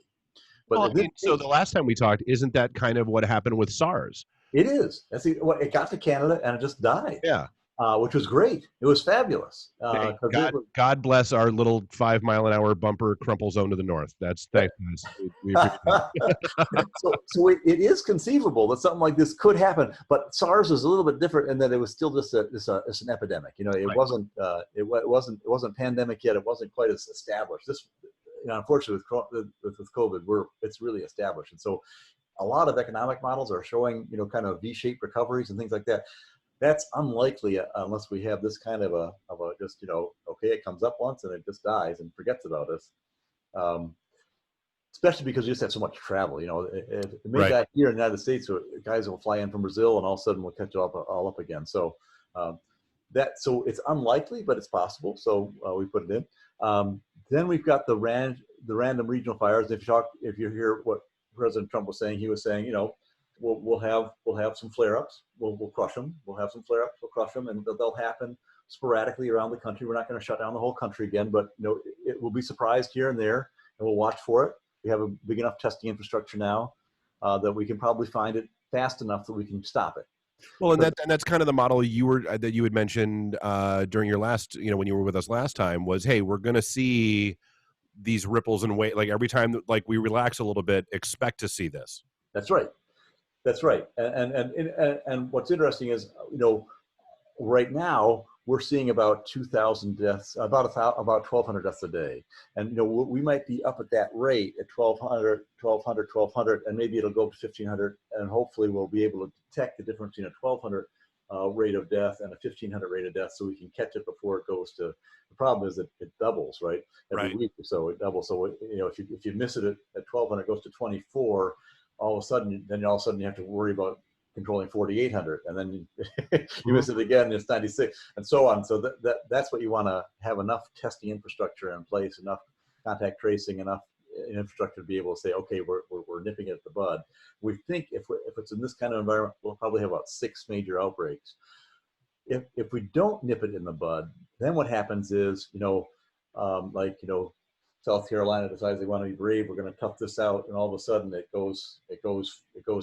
But so the last time we talked, isn't that kind of what happened with SARS? It is. It got to Canada and it just died. Yeah. which was great. It was fabulous. God bless our little 5 mile an hour bumper crumple zone to the north. That's thanks. We appreciate that. so it is conceivable that something like this could happen, but SARS was a little bit different in that it was still just an epidemic. You know, it wasn't it wasn't pandemic yet. It wasn't quite as established. This, you know, unfortunately with COVID, it's really established, and so a lot of economic models are showing, you know, kind of V-shaped recoveries and things like that. That's unlikely unless we have this kind of a just, you know, okay, it comes up once and it just dies and forgets about us. Especially because we just have so much travel. You know, it may die here in the United States, so guys will fly in from Brazil and all of a sudden we'll catch it all up again. So so it's unlikely, but it's possible. So we put it in. Then we've got the random regional fires. If you hear what President Trump was saying, he was saying, you know, we'll have some flare-ups. We'll crush them. We'll have some flare-ups. We'll crush them, and they'll happen sporadically around the country. We're not going to shut down the whole country again, but you know, it will be surprised here and there, and we'll watch for it. We have a big enough testing infrastructure now that we can probably find it fast enough that we can stop it. Well, and that's kind of the model that you had mentioned during your last, you know, when you were with us last time, was, hey, we're going to see these ripples and wait, like every time like we relax a little bit, expect to see this. That's right. That's right. And what's interesting is, you know, right now we're seeing about 2,000 deaths, about 1,200 deaths a day. And, you know, we might be up at that rate at 1,200, and maybe it'll go up to 1,500. And hopefully we'll be able to detect the difference between a 1,200 rate of death and a 1,500 rate of death, so we can catch it before it goes to. The problem is that it doubles, right? Every week or so it doubles. So, you know, if you miss it at 1,200, it goes to 24. All of a sudden you have to worry about controlling 4,800, and then you miss it again, and it's 96, and so on. So that's what you want to have: enough testing infrastructure in place, enough contact tracing, enough infrastructure to be able to say, okay, we're nipping it at the bud. We think if it's in this kind of environment, we'll probably have about 6 major outbreaks. If we don't nip it in the bud, then what happens is, you know, like, you know, South Carolina decides they want to be brave. We're going to tough this out, and all of a sudden it goes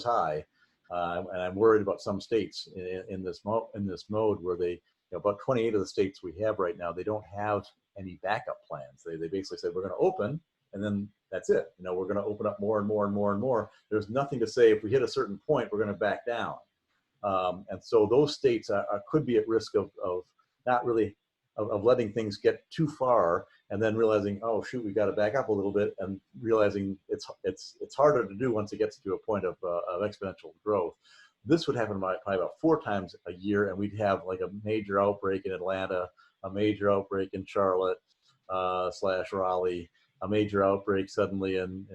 high. And I'm worried about some states in this mode where they, you know, about 28 of the states we have right now, they don't have any backup plans. They basically said, we're going to open, and then that's it. You know, we're going to open up more and more and more and more. There's nothing to say if we hit a certain point, we're going to back down. And so those states could be at risk of not really of letting things get too far, and then realizing, oh shoot, we got to back up a little bit, and realizing it's harder to do once it gets to a point of exponential growth. This would happen probably about 4 times a year, and we'd have like a major outbreak in Atlanta, a major outbreak in Charlotte / Raleigh, a major outbreak suddenly in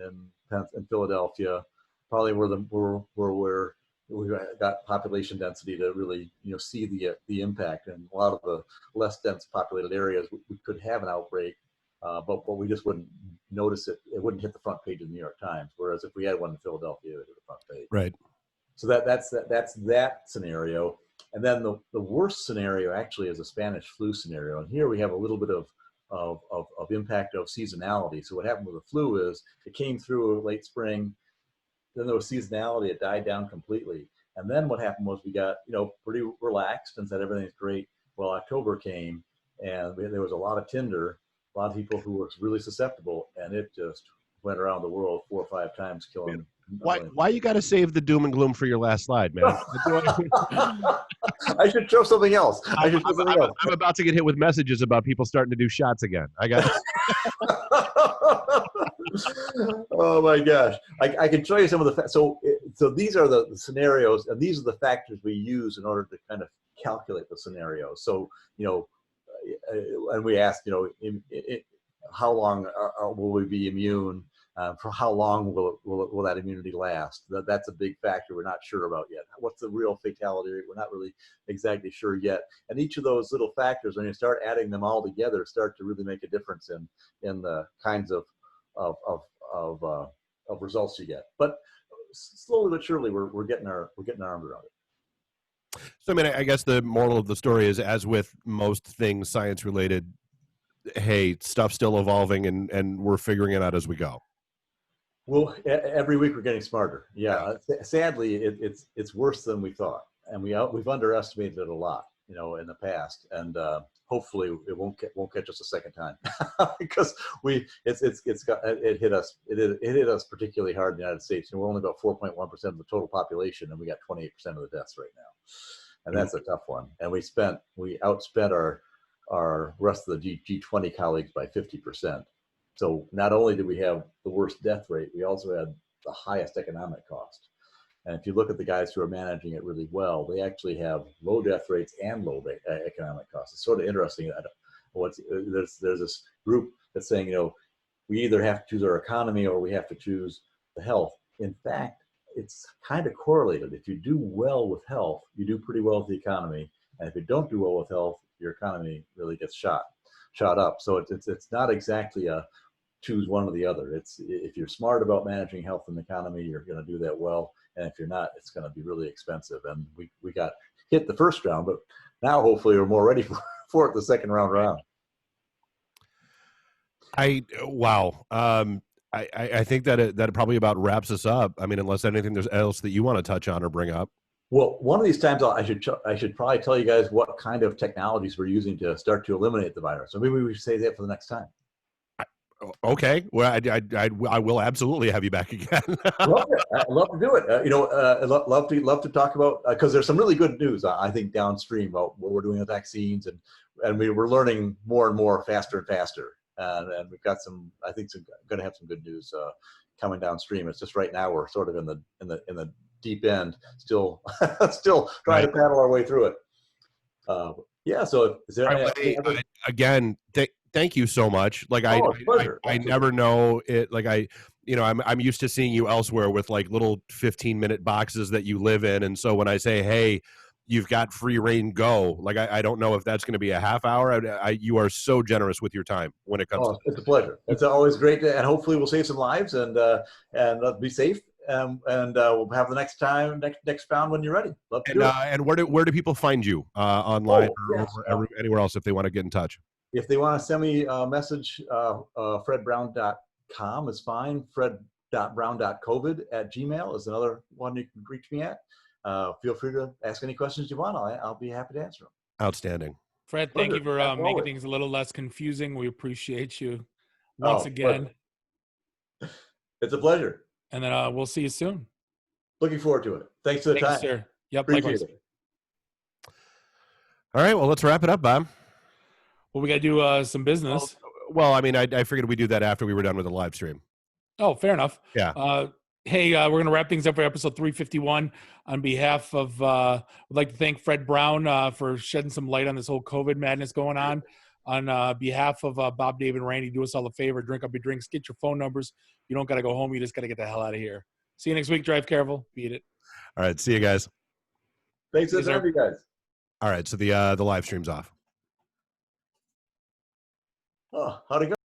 Philadelphia, probably where we've got population density to really, you know, see the impact. And a lot of the less dense populated areas, we could have an outbreak, but we just wouldn't notice it. It wouldn't hit the front page of the New York Times. Whereas if we had one in Philadelphia, it would hit the front page. Right. So that's that scenario. And then the worst scenario actually is a Spanish flu scenario. And here we have a little bit of impact of seasonality. So what happened with the flu is it came through late spring. Then there was seasonality, it died down completely. And then what happened was we got, you know, pretty relaxed and said everything's great. Well, October came, and there was a lot of tinder, a lot of people who were really susceptible, and it just went around the world 4 or 5 times, killing. Why you got to save the doom and gloom for your last slide, man? I should show something else. I'm about to get hit with messages about people starting to do shots again. I got Oh my gosh. I can show you some of the so these are the scenarios, and these are the factors we use in order to kind of calculate the scenario. So, you know, and we ask, you know, how long will we be immune? For how long will that immunity last? That's a big factor we're not sure about yet. What's the real fatality rate? We're not really exactly sure yet. And each of those little factors, when you start adding them all together, start to really make a difference in the kinds of results you get. But slowly but surely, we're getting our arms around it. So, I mean, I guess the moral of the story is, as with most things science related, hey, stuff's still evolving, and we're figuring it out as we go. Well, every week we're getting smarter. Yeah. Sadly, it's worse than we thought, and we've underestimated it a lot. in the past, and hopefully it won't catch us a second time because it hit us particularly hard in the United States. And we're only about 4.1% of the total population, and we got 28% of the deaths right now, and that's a tough one. And we outspent our rest of the G20 colleagues by 50%. So not only did we have the worst death rate, we also had the highest economic cost. And if you look at the guys who are managing it really well, they actually have low death rates and low economic costs. It's sort of interesting. There's this group that's saying, we either have to choose our economy or we have to choose the health. In fact, it's kind of correlated. If you do well with health, you do pretty well with the economy. And if you don't do well with health, your economy really gets shot up. So it's not exactly a choose one or the other. It's if you're smart about managing health and economy, you're going to do that well. And if you're not, it's going to be really expensive. And we got hit the first round, but now hopefully we're more ready for it the second round. Wow. I think that it probably about wraps us up. I mean, unless anything else that you want to touch on or bring up. Well, one of these times I should probably tell you guys what kind of technologies we're using to start to eliminate the virus. So maybe we should say that for the next time. Okay. Well, I will absolutely have you back again. I'd love to do it. I'd love to talk about, because there's some really good news, I think, downstream about what we're doing with vaccines, and we're learning more and more, faster and faster. And we've got going to have some good news coming downstream. It's just right now we're sort of in the deep end, still trying to paddle our way through it. So is there again? Thank you so much. Like I never know it. Like I'm used to seeing you elsewhere with like little 15-minute boxes that you live in, and so when I say, hey, you've got free reign, go. Like I don't know if that's going to be a half hour. You are so generous with your time when it comes. It's a pleasure. It's always great, and hopefully we'll save some lives and be safe. And we'll have the next round when you're ready. Love to do it. And where do people find you online or anywhere else if they want to get in touch? If they want to send me a message, fredbrown.com is fine. fred.brown.covid@gmail is another one you can reach me at. Feel free to ask any questions you want. I'll be happy to answer them. Outstanding. Fred, thank you for making things a little less confusing. We appreciate you once again. Pleasure. It's a pleasure. And then we'll see you soon. Looking forward to it. Thanks for the time. Sir. Yep, appreciate it. All right, well, let's wrap it up, Bob. Well, we got to do some business. Well, I mean, I figured we'd do that after we were done with the live stream. Oh, fair enough. Yeah. Hey, we're going to wrap things up for episode 351. On behalf of, I'd like to thank Fred Brown for shedding some light on this whole COVID madness going on. On behalf of Bob, Dave, and Randy, do us all a favor. Drink up your drinks. Get your phone numbers. You don't got to go home. You just got to get the hell out of here. See you next week. Drive careful. Beat it. All right. See you guys. Thanks for having you guys. All right. So the live stream's off. Oh, how'd it go?